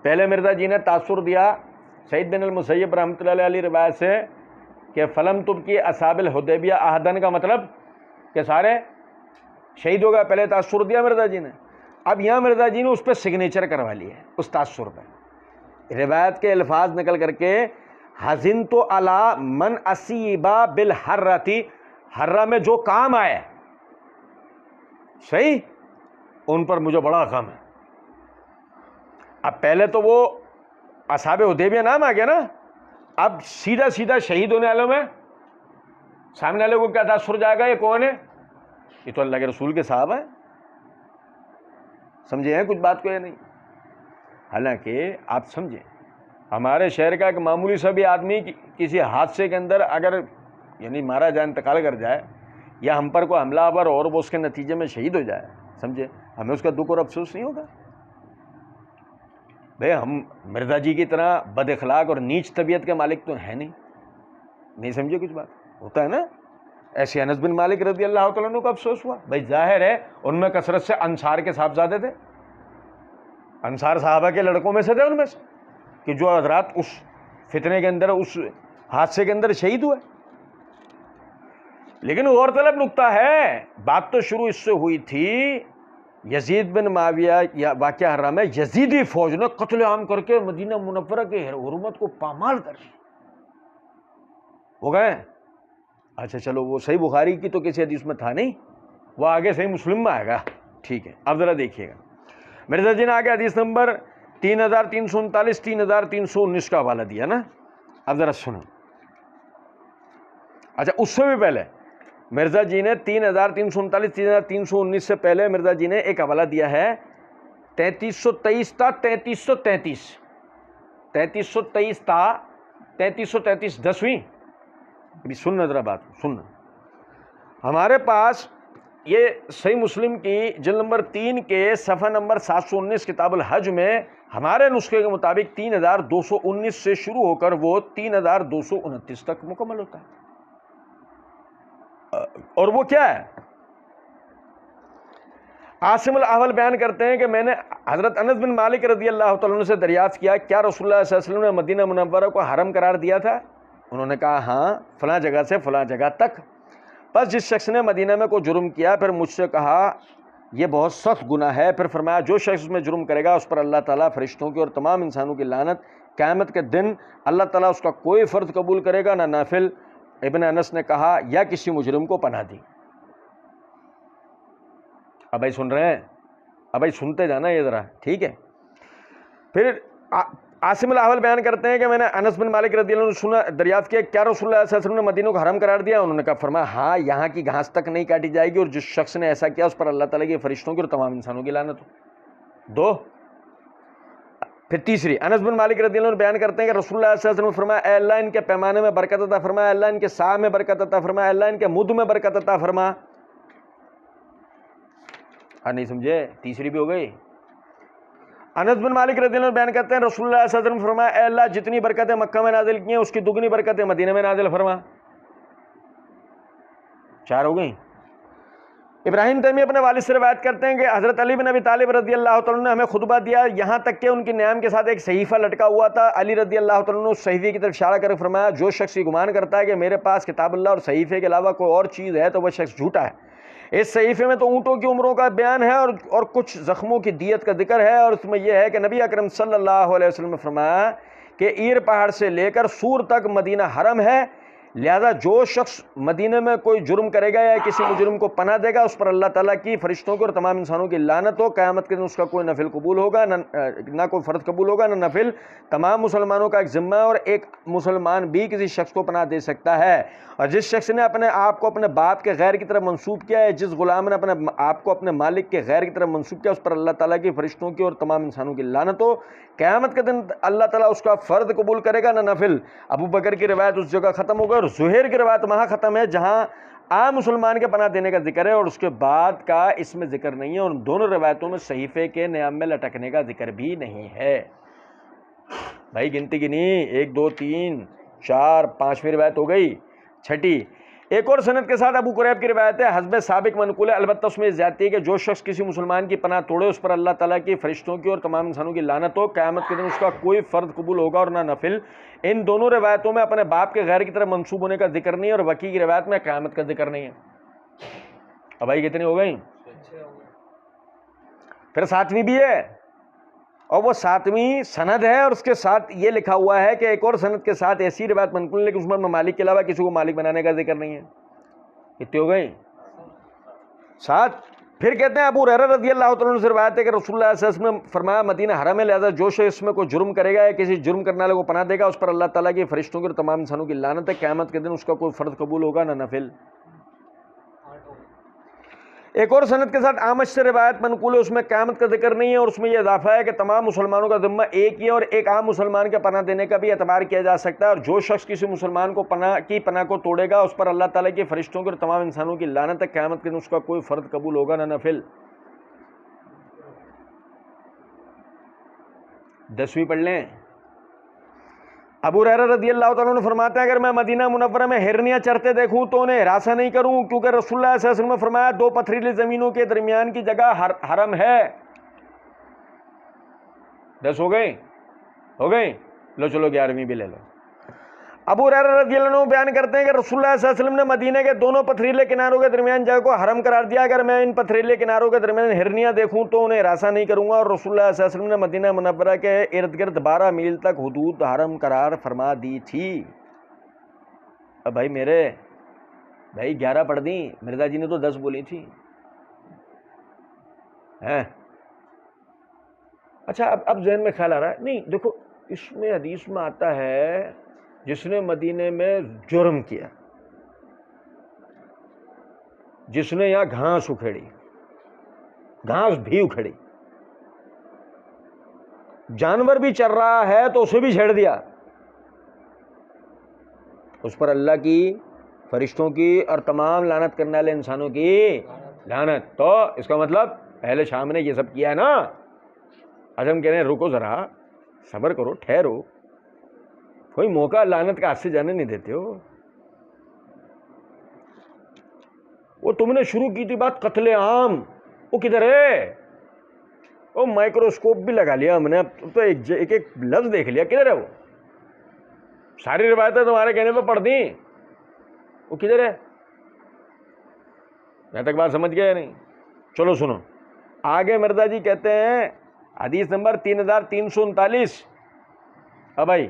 پہلے مرزا جی نے تاثر دیا سعید بن المسیب رحمۃ اللہ علیہ روایت سے کہ فلم تب کی اصحاب الحدیبیہ عہدن کا مطلب کہ سارے شہید ہو گئے. پہلے تاثر دیا مرزا جی نے. اب یہاں مرزا جی نے اس پہ سگنیچر کروا لی ہے اس تاثر پہ, روایت کے الفاظ نکل کر کے حزنت علی من اصیبا بالحرۃ, ہررا میں جو کام آئے صحیح ان پر مجھے بڑا غم ہے. اب پہلے تو وہ اصحاب حدیبیہ نام آ گیا نا, اب سیدھا شہید ہونے والوں میں سامنے والے کو کیا تاثر جائے گا, یہ کون ہے؟ یہ تو اللہ کے رسول کے صحابہ ہیں. سمجھے ہیں کچھ بات کو یا نہیں؟ حالانکہ آپ سمجھیں ہمارے شہر کا ایک معمولی سا بھی آدمی کسی حادثے کے اندر اگر یعنی مارا جائے, انتقال کر جائے, یا ہم پر کوئی حملہ آور اور وہ اس کے نتیجے میں شہید ہو جائے, سمجھے, ہمیں اس کا دکھ اور افسوس نہیں ہوگا؟ بھئی ہم مرزا جی کی طرح بد اخلاق اور نیچ طبیعت کے مالک تو ہیں نہیں سمجھے کچھ بات ہوتا ہے نا. ایسے انس بن مالک رضی اللہ تعالیٰ عنہ کو افسوس ہوا. بھئی ظاہر ہے ان میں کثرت سے انصار کے صاحبزادے تھے, انصار صحابہ کے لڑکوں میں سے تھے, ان میں سے کہ جو حضرات اس فتنے کے اندر اس حادثے کے اندر شہید ہوئے. لیکن غور طلب نکتہ ہے, بات تو شروع اس سے ہوئی تھی یزید بن معاویہ یا واقعہ ہررا میں یزیدی فوج نے قتل عام کر کے مدینہ منورہ کی حرمت کو پامال کر دی ہو گئے. اچھا چلو وہ صحیح بخاری کی تو کسی حدیث میں تھا نہیں, وہ آگے صحیح مسلم میں آئے گا. ٹھیک ہے, اب ذرا دیکھیے گا مرزا جی نے آگے حدیث نمبر 3339 3319 کا حوالہ دیا نا. اب ذرا سنو. اچھا اس سے بھی پہلے مرزا جی نے 3339 3319 سے پہلے مرزا جی نے ایک حوالہ دیا ہے 3323 تا 3333 3323 تا 3333 10ویں. ابھی سننا ذرا بات سننا. ہمارے پاس یہ صحیح مسلم کی جلد نمبر 3 کے صفحہ نمبر 719 کتاب الحج میں ہمارے نسخے کے مطابق 3219 سے شروع ہو کر وہ 3229 تک مکمل ہوتا ہے. اور وہ کیا ہے؟ عاصم الاحول بیان کرتے ہیں کہ میں نے حضرت انس بن مالک رضی اللہ تعالیٰ عنہ سے دریافت کیا کیا رسول اللہ صلی اللہ علیہ وسلم نے مدینہ منورہ کو حرم قرار دیا تھا؟ انہوں نے کہا ہاں، فلاں جگہ سے فلاں جگہ تک۔ پس جس شخص نے مدینہ میں کوئی جرم کیا پھر مجھ سے کہا یہ بہت سخت گناہ ہے، پھر فرمایا جو شخص اس میں جرم کرے گا اس پر اللہ تعالیٰ فرشتوں کی اور تمام انسانوں کی لعنت، قیامت کے دن اللہ تعالیٰ اس کا کوئی فرض قبول کرے گا نہ نافل۔ ابن انس نے کہا یا کسی مجرم کو پناہ دی۔ اب بھائی سن رہے ہیں؟ اب بھائی سنتے جانا یہ ذرا، ٹھیک ہے۔ پھر عاصم الاحول بیان کرتے ہیں کہ میں نے انس بن مالک رضی اللہ عنہ سنا دریافت کیا کیا رسول اللہ صلی اللہ علیہ وسلم نے مدینہ کو حرم قرار دیا؟ انہوں نے کہا فرمایا ہاں، یہاں کی گھاس تک نہیں کاٹی جائے گی، اور جس شخص نے ایسا کیا اس پر اللہ تعالیٰ کی فرشتوں کی اور تمام انسانوں کی لعنت ہو۔ دو۔ پھر تیسری، انس بن مالک رضی اللہ عنہ بیان کرتے ہیں کہ رسول اللہ صلی اللہ علیہ وسلم نے فرمایا اے اللہ ان کے پیمانے میں برکت عطا فرما، اے اللہ ان کے سا میں برکت عطا فرما، اے اللہ ان کے مد میں برکت عطا فرما۔ نہیں سمجھے؟ تیسری بھی ہو گئی۔ انس بن مالک رضی اللہ عنہ بیان کرتے ہیں رسول اللہ صلی اللہ علیہ وسلم فرمایا اے اللہ جتنی برکتیں مکہ میں نازل کی ہیں اس کی دگنی برکتیں مدینہ میں نازل فرما۔ چار ہو گئیں۔ ابراہیم تیمی اپنے والد سے روایت کرتے ہیں کہ حضرت علی بن ابی طالب رضی اللہ تعالیٰ عنہ نے ہمیں خطبہ دیا، یہاں تک کہ ان کی نیام کے ساتھ ایک صحیفہ لٹکا ہوا تھا۔ علی رضی اللہ تعالیٰ عنہ اس صحیفے کی طرف اشارہ کر فرمایا جو شخص یہ گمان کرتا ہے کہ میرے پاس کتاب اللہ اور صحیفے کے علاوہ کوئی اور چیز ہے تو وہ شخص جھوٹا ہے۔ اس صحیفے میں تو اونٹوں کی عمروں کا بیان ہے اور کچھ زخموں کی دیت کا ذکر ہے، اور اس میں یہ ہے کہ نبی اکرم صلی اللہ علیہ وسلم نے فرمایا کہ ایر پہاڑ سے لے کر سور تک مدینہ حرم ہے، لہذا جو شخص مدینہ میں کوئی جرم کرے گا یا کسی مجرم کو پناہ دے گا اس پر اللہ تعالیٰ کی فرشتوں کی اور تمام انسانوں کی لعنت ہو، قیامت کے دن اس کا کوئی نفل قبول ہوگا نہ کوئی فرض قبول ہوگا نہ نفل، تمام مسلمانوں کا ایک ذمہ ہے اور ایک مسلمان بھی کسی شخص کو پناہ دے سکتا ہے، اور جس شخص نے اپنے آپ کو اپنے باپ کے غیر کی طرف منسوب کیا ہے، جس غلام نے اپنے آپ کو اپنے مالک کے غیر کی طرف منسوب کیا اس پر اللہ تعالیٰ کی فرشتوں کی اور تمام انسانوں کی لعنت ہو، قیامت کے دن اللہ تعالیٰ اس کا فرض قبول کرے گا نہ نفل۔ ابو بکر کی روایت اس جگہ ختم ہو گئی اور زہیر کی روایت وہاں ختم ہے جہاں عام مسلمان کے پناہ دینے کا ذکر ہے اور اس کے بعد کا اس میں ذکر نہیں ہے، اور دونوں روایتوں میں صحیفے کے نیام میں لٹکنے کا ذکر بھی نہیں ہے۔ بھائی گنتی گنی 1 2 3 4 5ویں روایت ہو گئی۔ چھٹی، ایک اور سند کے ساتھ ابو قریب کی روایت ہے، حسب سابق منقول ہے، البتہ اس میں زیادتی ہے کہ جو شخص کسی مسلمان کی پناہ توڑے اس پر اللہ تعالیٰ کی فرشتوں کی اور تمام انسانوں کی لعنت ہو، قیامت کے دن اس کا کوئی فرض قبول ہوگا اور نہ نفل۔ ان دونوں روایتوں میں اپنے باپ کے غیر کی طرف منسوب ہونے کا ذکر نہیں ہے، اور وکی کی روایت میں قیامت کا ذکر نہیں ہے۔ اب بھائی کتنی ہو گئی؟ پھر 7ویں بھی ہے، اور وہ 7ویں سند ہے اور اس کے ساتھ یہ لکھا ہوا ہے کہ ایک اور سند کے ساتھ ایسی روایت منقول ہے لیکن اس میں مالک کے علاوہ کسی کو مالک بنانے کا ذکر نہیں ہے۔ کتنی ہو گئی؟ 7۔ پھر کہتے ہیں ابو ہریرہ رضی اللہ تعالیٰ عنہ سے روایت ہے کہ رسول اللہ صلی اللہ علیہ وسلم نے فرمایا مدینہ حرم ہے، لہذا جو شخص اس میں کوئی جرم کرے گا یا کسی جرم کرنے والے کو پناہ دے گا اس پر اللہ تعالیٰ کی فرشتوں کی اور تمام انسانوں کی لعنت ہے، قیامت کے دن اس کا کوئی فرض قبول ہوگا نہ نفل۔ ایک اور سند کے ساتھ اعمش سے روایت منقول ہے، اس میں قیامت کا ذکر نہیں ہے، اور اس میں یہ اضافہ ہے کہ تمام مسلمانوں کا ذمہ ایک ہی ہے اور ایک عام مسلمان کے پناہ دینے کا بھی اعتبار کیا جا سکتا ہے، اور جو شخص کسی مسلمان کو پناہ کو توڑے گا اس پر اللہ تعالیٰ کی فرشتوں کی اور تمام انسانوں کی لعنت ہے، قیامت کے دن اس کا کوئی فرض قبول ہوگا نہ نفل۔ 10ویں پڑھ لیں۔ ابو ہریرہ رضی اللہ تعالیٰ عنہ فرماتے ہیں اگر میں مدینہ منورہ میں ہرنیاں چرتے دیکھوں تو انہیں ہراساں نہیں کروں، کیونکہ رسول اللہ صلی اللہ علیہ وسلم نے فرمایا 2 پتھریلی زمینوں کے درمیان کی جگہ حرم ہے۔ 10 ہو گئی؟ لو چلو 11ویں بھی لے لو۔ ابو ہریرہ رضی اللہ عنہ بیان کرتے ہیں کہ رسول اللہ صلی اللہ علیہ وسلم نے مدینہ کے دونوں پتھریلے کناروں کے درمیان جگہ کو حرم قرار دیا، اگر میں ان پتھریلے کناروں کے درمیان ہرنیاں دیکھوں تو انہیں ہراساں نہیں کروں گا، اور رسول اللہ صلی اللہ علیہ وسلم نے مدینہ منورہ کے ارد گرد 12 میل تک حدود حرم قرار فرما دی تھی۔ اب بھائی 11 پڑھ دیں، مرزا جی نے تو 10 بولی تھی۔ اچھا اب ذہن میں خیال آ رہا ہے، نہیں دیکھو اس میں حدیث میں آتا ہے جس نے مدینے میں جرم کیا، جس نے یہاں گھاس اکھیڑی، گھاس بھی اکھیڑی، جانور بھی چر رہا ہے تو اسے بھی چھیڑ دیا، اس پر اللہ کی فرشتوں کی اور تمام لعنت کرنے والے انسانوں کی لعنت۔ تو اس کا مطلب اہل شام نے یہ سب کیا ہے نا۔ آج ہم کہہ رہے ہیں رکو ذرا، صبر کرو، ٹھہرو، کوئی موقع لعنت کا ہاتھ سے جانے نہیں دیتے ہو۔ وہ تم نے شروع کی تھی بات قتل عام، وہ کدھر ہے؟ وہ مائکروسکوپ بھی لگا لیا ہم نے، اب تو ایک ایک لفظ دیکھ لیا، کدھر ہے وہ؟ ساری روایتیں تمہارے کہنے پہ پڑھ دیں، وہ کدھر ہے؟ یہاں تک بات سمجھ گیا نہیں؟ چلو سنو آگے، مرزا جی کہتے ہیں حدیث نمبر 3339. اب بھائی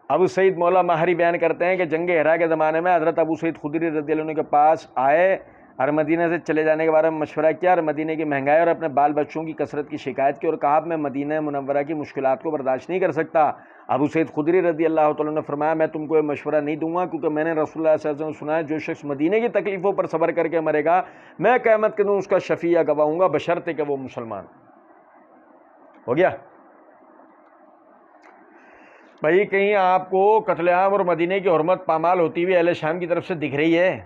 ابو سعید مولا ماہری بیان کرتے ہیں کہ جنگ ہرا کے زمانے میں حضرت ابو سعید خدری رضی اللہ عنہ کے پاس آئے اور مدینہ سے چلے جانے کے بارے میں مشورہ کیا، اور مدینہ کی مہنگائی اور اپنے بال بچوں کی کثرت کی شکایت کی، اور کہا میں مدینہ منورہ کی مشکلات کو برداشت نہیں کر سکتا. ابو سعید خدری رضی اللہ تعالیٰ نے فرمایا میں تم کو یہ مشورہ نہیں دوں گا، کیونکہ میں نے رسول اللہ صلی اللہ علیہ وسلم سے سنا ہے جو شخص مدینہ کی تکلیفوں پر صبر کر کے مرے گا میں قیامت کے دن اس کا شفیع گواہ ہوں گا، بشرطے کہ وہ مسلمان ہو گیا. بھائی کہیں آپ کو قتل عام اور مدینہ کی حرمت پامال ہوتی ہوئی اہل شام کی طرف سے دکھ رہی ہے؟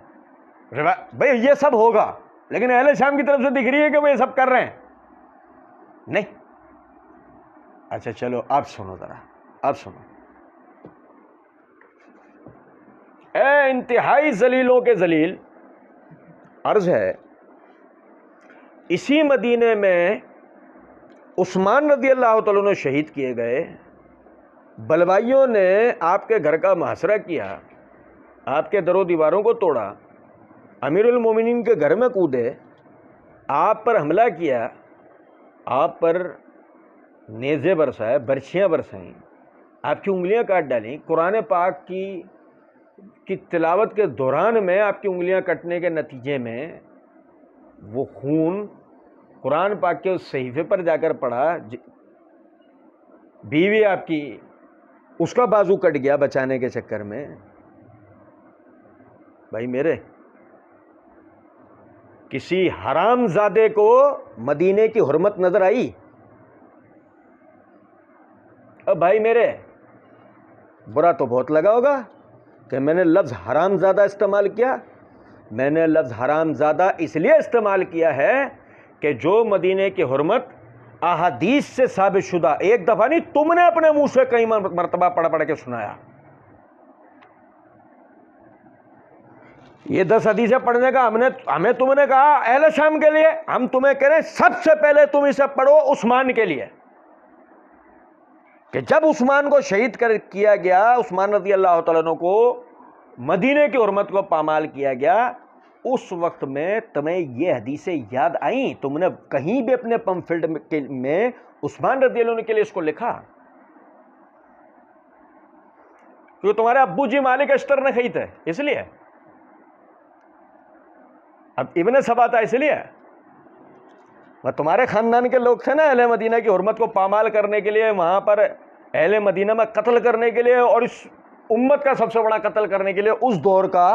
بھائی یہ سب ہوگا، لیکن اہل شام کی طرف سے دکھ رہی ہے کہ وہ یہ سب کر رہے ہیں؟ نہیں. اچھا چلو آپ سنو ذرا، آپ سنو. اے انتہائی ذلیلوں کے ذلیل، عرض ہے اسی مدینے میں عثمان رضی اللہ تعالیٰ عنہ شہید کیے گئے، بلوائیوں نے آپ کے گھر کا محاصرہ کیا، آپ کے در و دیواروں کو توڑا، امیر المومنین کے گھر میں کودے، آپ پر حملہ کیا، آپ پر نیزے برسائے، برچھیاں برسائیں، آپ کی انگلیاں کاٹ ڈالیں. قرآن پاک کی تلاوت کے دوران میں آپ کی انگلیاں کٹنے کے نتیجے میں وہ خون قرآن پاک کے اس صحیفے پر جا کر پڑا، بیوی آپ کی اس کا بازو کٹ گیا بچانے کے چکر میں. بھائی میرے کسی حرام زادے کو مدینے کی حرمت نظر آئی؟ اب بھائی میرے برا تو بہت لگا ہوگا کہ میں نے لفظ حرام زادہ استعمال کیا. میں نے لفظ حرام زادہ اس لیے استعمال کیا ہے کہ جو مدینے کی حرمت احادیث سے ثابت شدہ، ایک دفعہ نہیں تم نے اپنے منہ سے کئی مرتبہ پڑھ کے سنایا. یہ 10 حدیثیں پڑھنے کا ہمیں تم نے کہا اہل شام کے لیے، ہم تمہیں کہہ رہے ہیں سب سے پہلے تم اسے پڑھو عثمان کے لیے، کہ جب عثمان کو شہید کیا گیا، عثمان رضی اللہ تعالیٰ عنہ کو مدینے کی حرمت کو پامال کیا گیا، اس وقت میں تمہیں یہ حدیثیں یاد آئیں؟ تم نے کہیں بھی اپنے پمفلٹ میں عثمان رضی اللہ عنہ کے لیے اس کو لکھا؟ کیونکہ تمہارے ابو جی مالک اشتر نے خرید ہے اس لیے، اب ابن سبا تھا اس لیے، وہ تمہارے خاندان کے لوگ تھے نا اہل مدینہ کی حرمت کو پامال کرنے کے لیے، وہاں پر اہل مدینہ میں قتل کرنے کے لیے، اور اس امت کا سب سے بڑا قتل کرنے کے لیے اس دور کا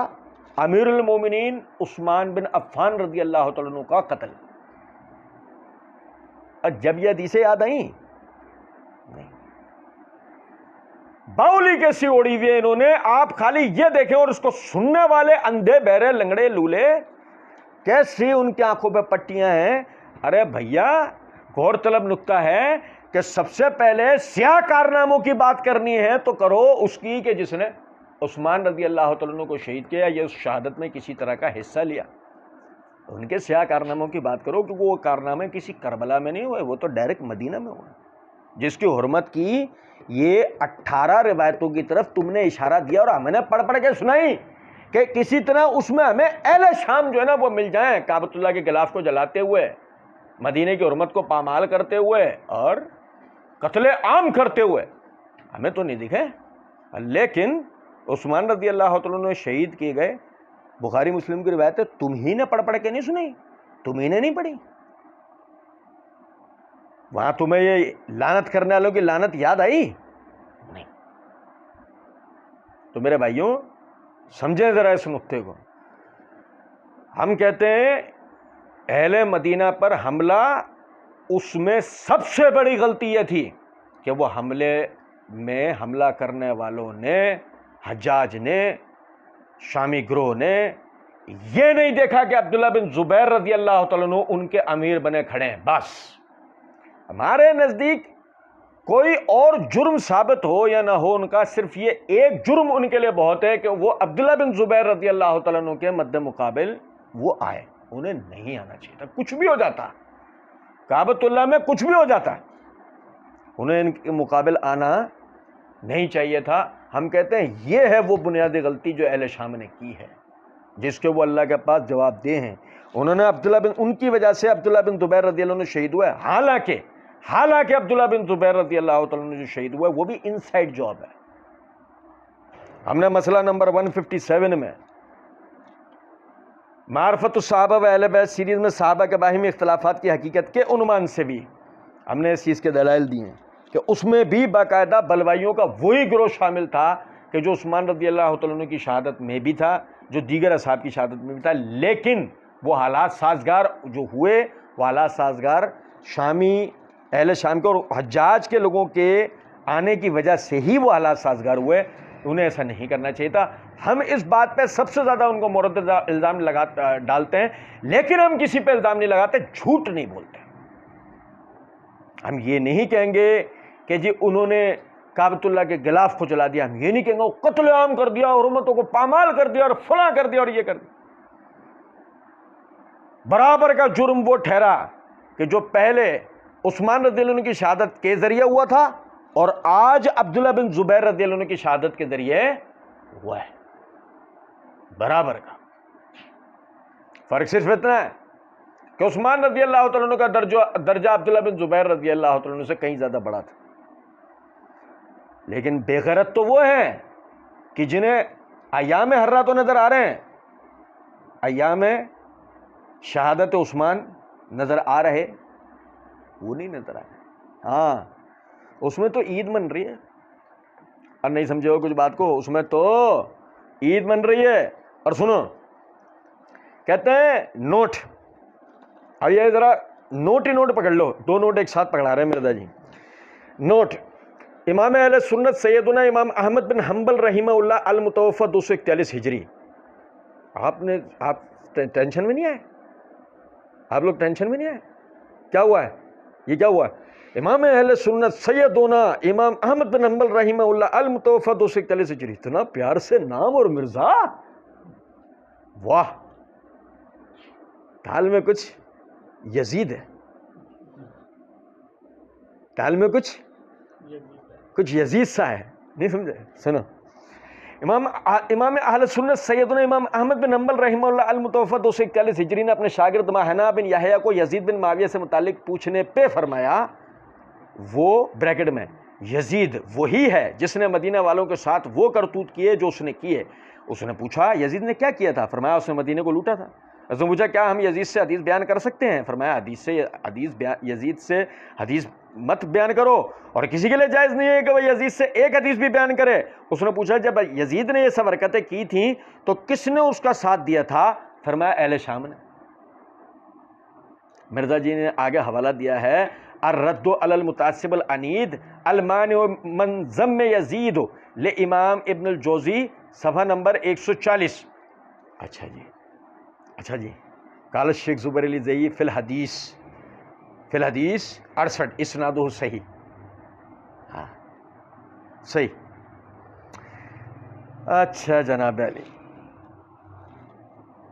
امیر المومنین عثمان بن عفان رضی اللہ تعالیٰ عنہ کا قتل. جب یہ حدیثیں یاد آئیں؟ نہیں. باولی کیسی اوڑی ہوئی ہے انہوں نے، آپ خالی یہ دیکھیں، اور اس کو سننے والے اندھے بہرے لنگڑے لولے کیسی ان کی آنکھوں پہ پٹیاں ہیں. ارے بھیا غور طلب نکتہ ہے کہ سب سے پہلے سیاہ کارناموں کی بات کرنی ہے تو کرو اس کی کہ جس نے عثمان رضی اللہ تعالیٰ عنہ کو شہید کیا یا اس شہادت میں کسی طرح کا حصہ لیا. ان کے سیاہ کارناموں کی بات کرو، کیونکہ وہ کارنامے کسی کربلا میں نہیں ہوئے، وہ تو ڈائریکٹ مدینہ میں ہوئے، جس کی حرمت کی یہ 18 روایتوں کی طرف تم نے اشارہ دیا، اور ہم نے پڑھ کے سنائی کہ کسی طرح اس میں ہمیں اہل شام جو ہے نا وہ مل جائیں، کعبۃ اللہ کے غلاف کو جلاتے ہوئے، مدینہ کی حرمت کو پامال کرتے ہوئے اور قتل عام کرتے ہوئے. ہمیں تو نہیں دکھے. لیکن عثمان رضی اللہ تعالیٰ عنہ شہید کیے گئے، بخاری مسلم کی روایت ہے، تم ہی نے پڑھ کے نہیں سنی، تم ہی نے نہیں پڑھی. وہاں تمہیں یہ لعنت کرنے والوں کی لعنت یاد آئی؟ نہیں. تو میرے بھائیوں سمجھیں ذرا اس نقطے کو. ہم کہتے ہیں اہل مدینہ پر حملہ، اس میں سب سے بڑی غلطی یہ تھی کہ وہ حملے میں حملہ کرنے والوں نے، حجاج نے، شامی گروہ نے یہ نہیں دیکھا کہ عبداللہ بن زبیر رضی اللہ تعالیٰ عنہ ان کے امیر بنے کھڑے ہیں. بس ہمارے نزدیک کوئی اور جرم ثابت ہو یا نہ ہو، ان کا صرف یہ ایک جرم ان کے لیے بہت ہے کہ وہ عبداللہ بن زبیر رضی اللہ تعالیٰ عنہ کے مد مقابل وہ آئے. انہیں نہیں آنا چاہیے تھا، کچھ بھی ہو جاتا. کعبۃ اللہ میں کچھ بھی ہو جاتا، انہیں ان کے مقابل آنا نہیں چاہیے تھا۔ ہم کہتے ہیں یہ ہے وہ بنیادی غلطی جو اہل شام نے کی ہے، جس کے وہ اللہ کے پاس جواب دہ ہیں۔ انہوں نے ان کی وجہ سے عبداللہ بن زبیر رضی اللہ عنہ شہید ہوئے، حالانکہ عبداللہ بن زبیر رضی اللہ تعالیٰ عنہ جو شہید ہوئے وہ بھی انسائڈ جاب ہے۔ ہم نے مسئلہ نمبر 157 میں معرفت الصحابہ و اہل بیت سیریز میں صحابہ کے باہمی اختلافات کی حقیقت کے عنوان سے بھی ہم نے اس چیز کے دلائل دی ہیں کہ اس میں بھی باقاعدہ بلوائیوں کا وہی گروہ شامل تھا کہ جو عثمان رضی اللہ تعالیٰ عنہ کی شہادت میں بھی تھا، جو دیگر اصحاب کی شہادت میں بھی تھا، لیکن وہ حالات سازگار جو ہوئے، وہ حالات سازگار شامی اہل شام کے اور حجاج کے لوگوں کے آنے کی وجہ سے ہی وہ حالات سازگار ہوئے، انہیں ایسا نہیں کرنا چاہیے تھا۔ ہم اس بات پہ سب سے زیادہ ان کو مورد الزام ڈالتے ہیں، لیکن ہم کسی پہ الزام نہیں لگاتے، جھوٹ نہیں بولتے۔ ہم یہ نہیں کہیں گے کہ جی انہوں نے کعبۃ اللہ کے غلاف کو جلا دیا، ہم یہ نہیں کہیں گے وہ قتل عام کر دیا، حرمتوں کو پامال کر دیا اور فلاں کر دیا اور یہ کر دیا۔ برابر کا جرم وہ ٹھہرا کہ جو پہلے عثمان رضی اللہ عنہ کی شہادت کے ذریعے ہوا تھا اور آج عبداللہ بن زبیر رضی اللہ عنہ کی شہادت کے ذریعے ہوا ہے، برابر کا۔ فرق صرف اتنا ہے کہ عثمان رضی اللہ تعالیٰ عنہ کا درجہ عبداللہ بن زبیر رضی اللہ تعالیٰ عنہ سے کہیں زیادہ بڑا تھا، لیکن بے غیرت تو وہ ہیں کہ جنہیں ایام حرہ تو نظر آ رہے ہیں، ایام شہادت عثمان نظر آ رہے، وہ نہیں نظر آ رہے۔ ہاں اس میں تو عید من رہی ہے، اور نہیں سمجھے ہو کچھ بات کو، اس میں تو عید من رہی ہے۔ اور سنو، کہتے ہیں نوٹ، اب یہ ذرا نوٹ ہی نوٹ پکڑ لو، دو نوٹ ایک ساتھ پکڑا رہے ہیں مرزا جی۔ نوٹ: امام اہل سنت سیدنا امام احمد بن حنبل رحمہ اللہ المتوفی 241 ہجری۔ آپ ٹینشن میں نہیں آئے؟ آپ لوگ ٹینشن میں نہیں آئے؟ کیا ہوا ہے؟ یہ کیا ہوا ہے؟ امام اہل سنت سیدنا امام احمد بن حنبل رحمہ اللہ المتوفی 241 ہجری۔ اتنا پیار سے نام، اور مرزا واہ، تال میں کچھ یزید ہے، تال میں کچھ یزید سا ہے، نہیں سمجھے؟ سنو، امام اہل سنت سیدنا امام احمد بن حنبل رحمہ اللہ المتوفی 241 ہجری نے اپنے شاگرد ماہنا بن یحییٰ کو یزید بن معاویہ سے متعلق پوچھنے پہ فرمایا، وہ بریکٹ میں یزید وہی ہے جس نے مدینہ والوں کے ساتھ وہ کرتوت کیے جو اس نے کیے۔ اس نے پوچھا یزید نے کیا کیا تھا؟ فرمایا اس نے مدینے کو لوٹا تھا۔ اس نے پوچھا کیا ہم یزید سے حدیث بیان کر سکتے ہیں؟ فرمایا یزید سے حدیث مت بیان کرو، اور کسی کے لیے جائز نہیں ہے کہ وہ یزید سے ایک حدیث بھی بیان کرے۔ اس نے پوچھا جب یزید نے یہ سب حرکتیں کی تھیں تو کس نے اس کا ساتھ دیا تھا؟ فرمایا اہل شام نے۔ مرزا جی نے آگے حوالہ دیا ہے الرد علی المتعصب العنید المانع من ذم یزید لامام ابن الجوزی، صفحہ نمبر 140۔ اچھا جی، قال الشیخ زبیر علی زئی فی الحدیث 68 اسنادہ صحیح۔ ہاں صحیح۔ اچھا جناب علی،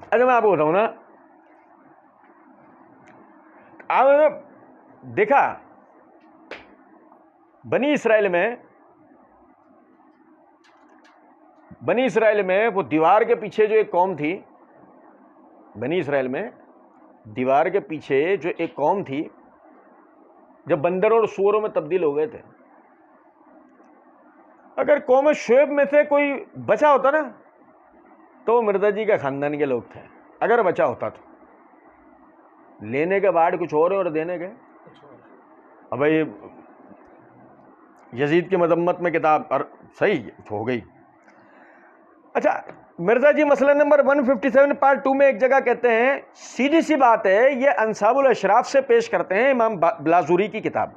اچھا میں آپ کو بتاؤں نا، آپ نے دیکھا بنی اسرائیل میں وہ دیوار کے پیچھے جو ایک قوم تھی، بنی اسرائیل میں دیوار کے پیچھے جو ایک قوم تھی، جب بندروں اور سوروں میں تبدیل ہو گئے تھے، اگر قوم شعیب میں سے کوئی بچا ہوتا نا تو وہ مرزا جی کے خاندان کے لوگ تھے، اگر بچا ہوتا تو۔ لینے کے بعد کچھ اور دینے کے، اب بھائی یزید کی مذمت میں کتاب صحیح ہو گئی۔ اچھا مرزا جی مسئلہ نمبر 157 پارٹ 2 میں ایک جگہ کہتے ہیں، سیدھی سی بات ہے، یہ انصاب الاشراف سے پیش کرتے ہیں امام بلازوری کی کتاب،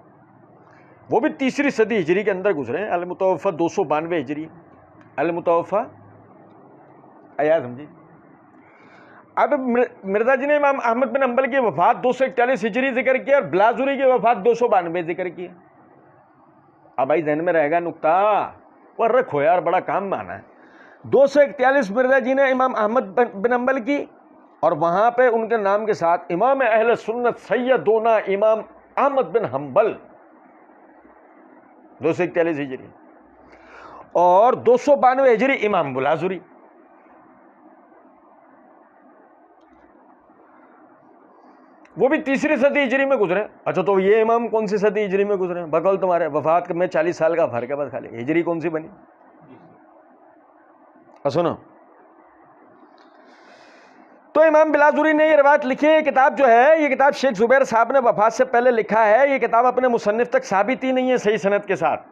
وہ بھی 3 صدی ہجری کے اندر گزرے ہیں، المتوفی 292 ہجری، المتوفی آیا سمجھی۔ اب مرزا جی نے امام احمد بن حنبل کی وفات 241 ہجری ذکر کیا اور بلازوری کی وفات 292 ذکر کیا۔ اب بھائی ذہن میں رہے گا نقطہ، وہ رکھو یار، بڑا کام میں آنا ہے۔ 241 مرزا جی نے امام احمد بن حنبل کی، اور وہاں پہ ان کے نام کے ساتھ امام اہل سنت سیدنا امام احمد بن حنبل 241 ہجری، اور 292 ہجری امام بلازری. وہ بھی تیسری صدی ہجری میں گزرے. اچھا تو یہ امام کون سی صدی ہجری میں گزرے؟ بقول تمہارے وفات میں 40 سال کا فرق ہے بس خالی. ہجری کون سی بنی؟ سنو، تو امام بلازری نے یہ روایت لکھی ہے. یہ کتاب جو ہے، یہ کتاب شیخ زبیر صاحب نے وفات سے پہلے لکھا ہے. یہ کتاب اپنے مصنف تک ثابت ہی نہیں ہے صحیح سند کے ساتھ.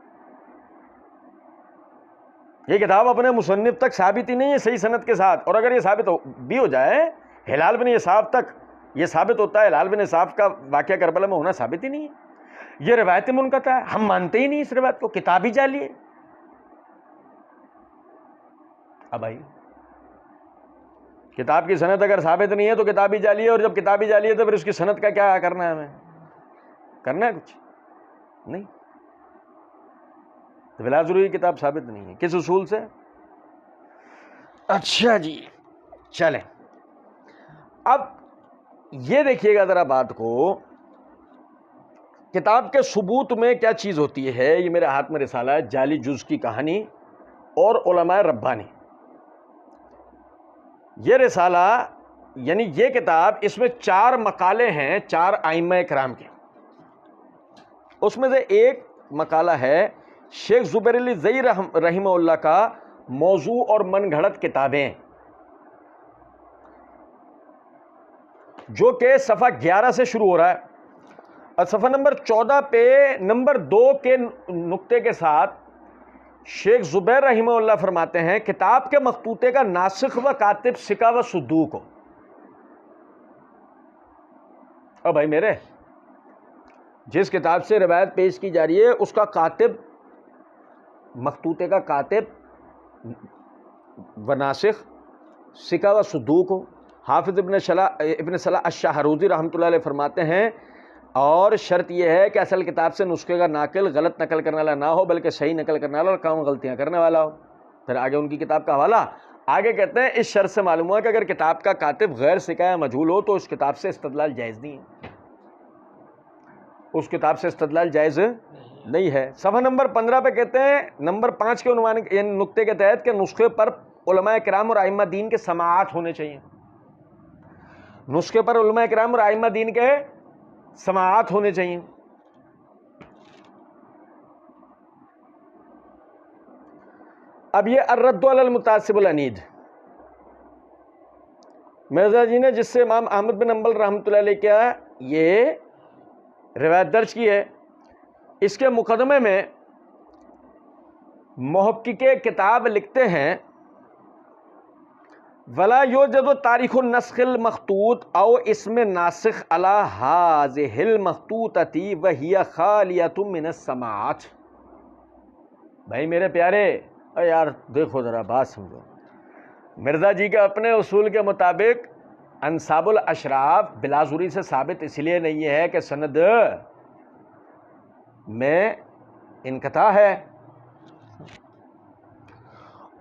یہ کتاب اپنے مصنف تک ثابت ہی نہیں ہے صحیح سند کے ساتھ. اور اگر یہ ثابت بھی ہو جائے، ہلال بن یساف تک یہ ثابت ہوتا ہے، ہلال بن یساف کا واقعہ کربلا میں ہونا ثابت ہی نہیں ہے. یہ روایت منقطع ہے، ہم مانتے ہی نہیں اس روایت کو. کتاب ہی جعلی ہے. اب بھائی کتاب کی سند اگر ثابت نہیں ہے تو کتاب ہی جعلی ہے، اور جب کتاب ہی جعلی ہے تو پھر اس کی سند کا کیا کرنا ہے؟ ہمیں کرنا ہے کچھ نہیں. تو بلازری کی کتاب ثابت نہیں ہے. کس اصول سے؟ اچھا جی چلیں، اب یہ دیکھیے گا ذرا بات کو، کتاب کے ثبوت میں کیا چیز ہوتی ہے. یہ میرے ہاتھ میں رسالہ ہے، جعلی جز کی کہانی اور علماء ربانی. یہ رسالہ یعنی یہ کتاب، اس میں 4 مقالے ہیں 4 ائمہ کرام کے. اس میں سے ایک مقالہ ہے شیخ زبیر علی زئی رحمہ اللہ کا موضوع اور من گھڑت کتابیں، جو کہ صفحہ 11 سے شروع ہو رہا ہے، اور صفحہ نمبر 14 پہ نمبر 2 کے نقطے کے ساتھ شیخ زبیر رحمہ اللہ فرماتے ہیں کتاب کے مخطوطے کا ناسخ و کاتب سکہ و صدوق ہو. اور بھائی میرے، جس کتاب سے روایت پیش کی جا رہی ہے اس کا کاتب، مخطوطے کا کاتب و ناسخ سکہ و صدوق ہو. حافظ ابن صلاح الشاہروزی رحمۃ اللہ علیہ فرماتے ہیں، اور شرط یہ ہے کہ اصل کتاب سے نسخے کا ناقل غلط نقل کرنے والا نہ ہو، بلکہ صحیح نقل کرنے والا اور کم غلطیاں کرنے والا ہو. پھر آگے ان کی کتاب کا حوالہ آگے کہتے ہیں اس شرط سے معلوم ہوا کہ اگر کتاب کا کاتب غیر ثقہ یا مجہول ہو تو اس کتاب سے استدلال جائز نہیں ہے. اس کتاب سے استدلال جائز نہیں ہے. صفحہ نمبر 15 پہ کہتے ہیں نمبر 5 کے عنوان یعنی نقطے کے تحت کہ نسخے پر علماء کرام اور ائمہ دین کے سماعات ہونے چاہیے. نسخے پر علماء کرام اور ائمہ دین کے سماعات ہونے چاہیے. اب یہ الرد علی المتعصب العنید، مرزا جی نے جس سے امام احمد بن حنبل رحمۃ اللہ علیہ کیا یہ روایت درج کی ہے، اس کے مقدمے میں محقق کتاب لکھتے ہیں ولا یوجد تاریخ النسخ المخطوط او اسم ناسخ علی هذه المخطوطۃ وهي خالیۃ من السماعات. بھائی میرے پیارے، اے یار دیکھو ذرا بات سمجھو. مرزا جی کے اپنے اصول کے مطابق انساب الاشراف بلازری سے ثابت اس لیے نہیں ہے کہ سند میں انقطاع ہے،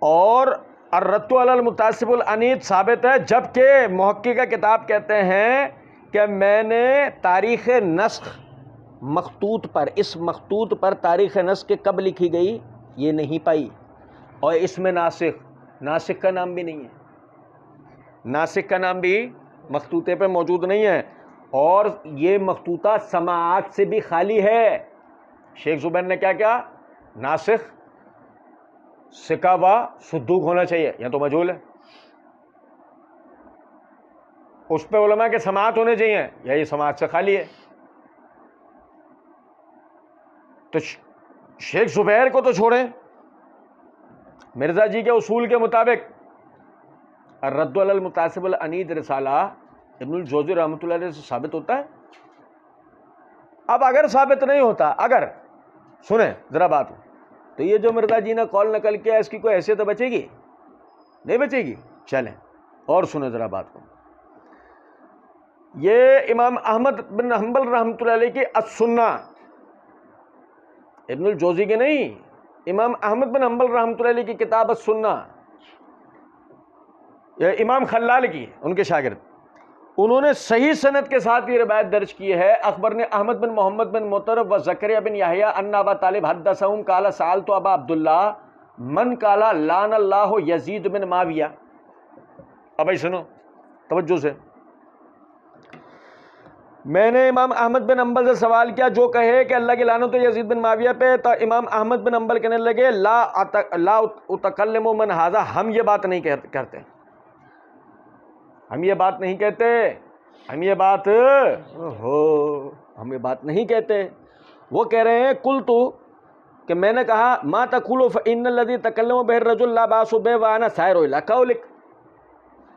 اور الرد علی المتعصب العنید ثابت ہے، جبکہ محقق کتاب کہتے ہیں کہ میں نے تاریخ نسخ مخطوط پر، اس مخطوط پر تاریخ نسخ کے کب لکھی گئی یہ نہیں پائی، اور اس میں ناسخ کا نام بھی نہیں ہے. ناسخ کا نام بھی مخطوطے پہ موجود نہیں ہے، اور یہ مخطوطہ سماعات سے بھی خالی ہے. شیخ زبیر نے کیا کیا؟ ناسخ سکہ و صدوق ہونا چاہیے، یا تو مجہول ہے، اس پہ علماء کے سماعت ہونے چاہیے، یا یہ سماعت سے خالی ہے. تو شیخ زبیر کو تو چھوڑیں، مرزا جی کے اصول کے مطابق الرد علی المتعصب العنید رسالہ ابن الجوزی رحمۃ اللہ علیہ سے ثابت ہوتا ہے. اب اگر ثابت نہیں ہوتا، اگر سنیں ذرا بات، تو یہ جو مرزا جی نے قول نقل کیا اس کی کوئی حیثیت بچے گی؟ نہیں بچے گی. چلیں اور سنیں ذرا بات کو. یہ امام احمد بن حنبل رحمۃ اللہ علیہ کی السنہ، ابن الجوزی کے نہیں، امام احمد بن حنبل رحمۃ اللہ علیہ کی کتاب السنہ، یہ امام خلال کی، ان کے شاگرد. انہوں نے صحیح سند کے ساتھ یہ روایت درج کی ہے. اخبرنے احمد بن محمد بن مطرف و زکریا بن یحییٰ ان ابا طالب حدثہم قال سألت ابا عبداللہ من قال لعن اللہ یزید بن معاویہ. اب بھائی سنو توجہ سے, میں نے امام احمد بن حنبل سے سوال کیا جو کہے کہ اللہ کی لعنت ہے یزید بن معاویہ پہ, تو امام احمد بن حنبل کہنے لگے لا اتکلم من ھذا, ہم یہ بات نہیں کرتے, ہم یہ بات نہیں کہتے, ہم یہ بات نہیں کہتے. وہ کہہ رہے ہیں قلت کہ میں نے کہا ما تقول فإن الذي تكلم به الرجل لا بأس به وأنا سائر إلى قولك,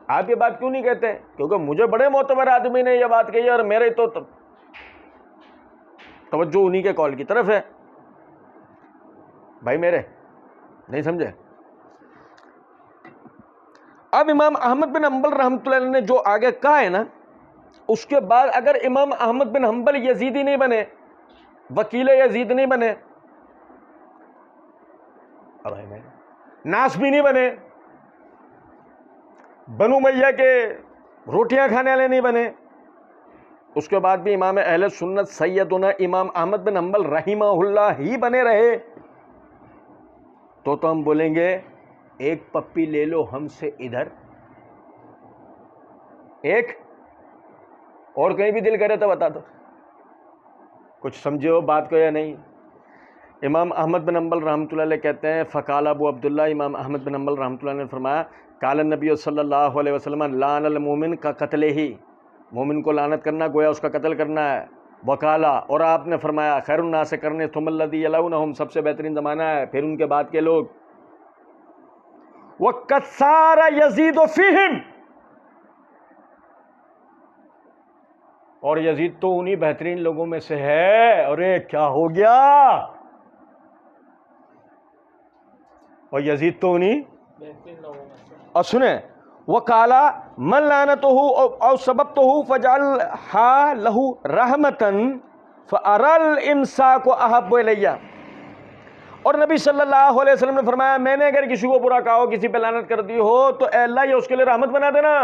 آپ یہ بات کیوں نہیں کہتے؟ کیونکہ مجھے بڑے معتبر آدمی نے یہ بات کہی اور میرے تو توجہ انہی کے قول کی طرف ہے. بھائی میرے نہیں سمجھے؟ اب امام احمد بن حنبل رحمۃ اللہ علیہ نے جو آگے کہا ہے نا, اس کے بعد اگر امام احمد بن حنبل یزیدی نہیں بنے, وکیل یزید نہیں بنے, ناس بھی نہیں بنے, بنو امیہ کے روٹیاں کھانے والے نہیں بنے, اس کے بعد بھی امام اہل سنت سیدنا امام احمد بن حنبل رحمہ اللہ ہی بنے رہے, تو ہم بولیں گے ایک پپی لے لو ہم سے ادھر, ایک اور کہیں بھی دل کرے تو بتا دو. کچھ سمجھے ہو بات کو یا نہیں؟ امام احمد بن حنبل رحمۃ اللہ علیہ کہتے ہیں فقال ابو عبداللہ, امام احمد بن حنبل رحمۃ اللہ علیہ نے فرمایا قال النبی صلی اللہ علیہ وسلم لعن المومن کا قتل ہی, مومن کو لعنت کرنا گویا اس کا قتل کرنا ہے. وقالا, اور آپ نے فرمایا خیر الناس کرنے ثم الذی یلونہم, سب سے بہترین زمانہ ہے پھر ان کے بعد کے لوگ. وقد صار یزید فیہم, اور یزید تو انہی بہترین لوگوں میں سے ہے. ارے کیا ہو گیا, اور یزید تو انہی بہترین لوگوں میں سے. اور سنیں وقالا من لعنتہ او سببتہ فجعلھا لہ رحمتا فارى الامساک احب الی, اور نبی صلی اللہ علیہ وسلم نے فرمایا میں نے اگر کسی کو برا کہا ہو, کسی پہ لعنت کر دی ہو, تو اے اللہ یہ اس کے لیے رحمت بنا دینا.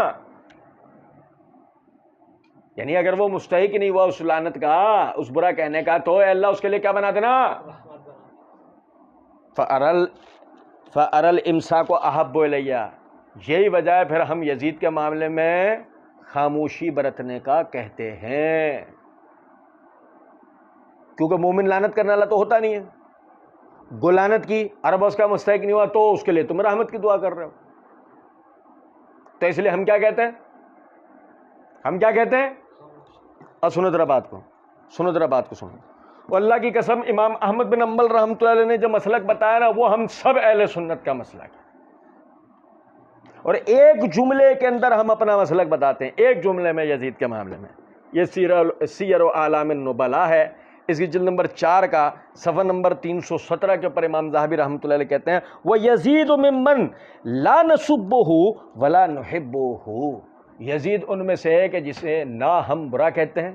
یعنی اگر وہ مستحق نہیں ہوا اس لعنت کا, اس برا کہنے کا, تو اے اللہ اس کے لیے کیا بنا دینا, فَأَرَى الْإِمْسَاكُ أَحَبُّ إِلَيَّ. یہی وجہ ہے پھر ہم یزید کے معاملے میں خاموشی برتنے کا کہتے ہیں, کیونکہ مومن لعنت کرنے والا تو ہوتا نہیں ہے. گو لعنت کی عرب اس کا مستحق نہیں ہوا تو اس کے لیے تم رحمت کی دعا کر رہے ہو. تو اس لیے ہم کیا کہتے ہیں, ہم کیا کہتے ہیں, اور سنو ذرا بات کو, سنو. وہ اللہ کی قسم امام احمد بن حنبل رحمۃ اللہ علیہ نے جو مسلک بتایا نا, وہ ہم سب اہل سنت کا مسلک ہے. اور ایک جملے کے اندر ہم اپنا مسلک بتاتے ہیں, ایک جملے میں یزید کے معاملے میں. یہ سیر و اعلام النبلاء ہے, اس کی جلد نمبر 4 کا صفحہ نمبر 317 کے اوپر امام ذہبی رحمۃ اللہ علیہ کہتے ہیں وَيَزِيدُ مِمَّن لَا نَسُبُّهُ وَلَا نُحِبُّهُ. یزید ان میں سے ہے کہ جسے نہ ہم برا کہتے ہیں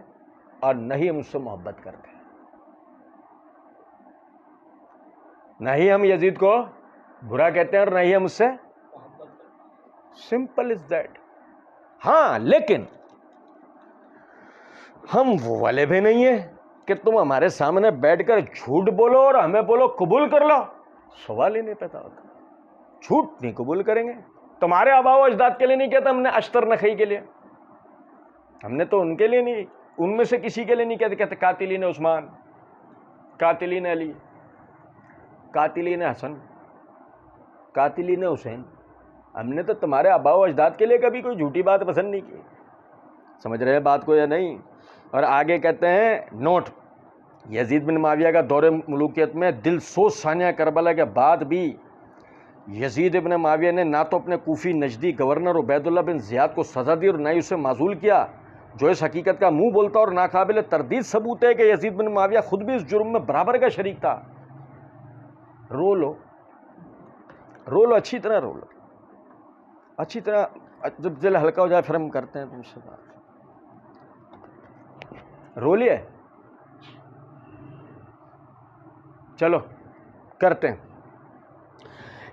اور نہ ہی ہم اس سے محبت کرتے ہیں. نہ ہی ہم یزید کو برا کہتے ہیں اور نہ ہی ہم اس سے, سمپل از دیٹ. ہاں لیکن ہم وہ والے بھی نہیں ہیں کہ تم ہمارے سامنے بیٹھ کر جھوٹ بولو اور ہمیں بولو قبول کر لو. سوال ہی نہیں پیدا ہوتا. جھوٹ نہیں قبول کریں گے. تمہارے آباء و اجداد کے لیے نہیں کہتا ہم نے, اشتر نخعی کے لیے, ہم نے تو ان کے لیے نہیں, ان میں سے کسی کے لیے نہیں کہتے قاتلین عثمان, قاتلین علی, قاتلین حسن, قاتلین حسین. ہم نے تو تمہارے آباء و اجداد کے لیے کبھی کوئی جھوٹی بات پسند نہیں کی. سمجھ رہے ہیں بات کو یا نہیں؟ اور آگے کہتے ہیں نوٹ, یزید بن معاویہ کا دور ملوکیت میں دل سوز ثانیہ کربلا کے بعد بھی یزید بن معاویہ نے نہ تو اپنے کوفی نجدی گورنر عبید اللہ بن زیاد کو سزا دی اور نہ ہی اسے معزول کیا, جو اس حقیقت کا منہ بولتا اور ناقابل تردید ثبوت ہے کہ یزید بن معاویہ خود بھی اس جرم میں برابر کا شریک تھا. رو لو اچھی طرح رو لو, اچھی طرح. جب دل ہلکا ہو جائے پھر ہم کرتے ہیں تم سے بات. رو لیے, چلو کرتے ہیں.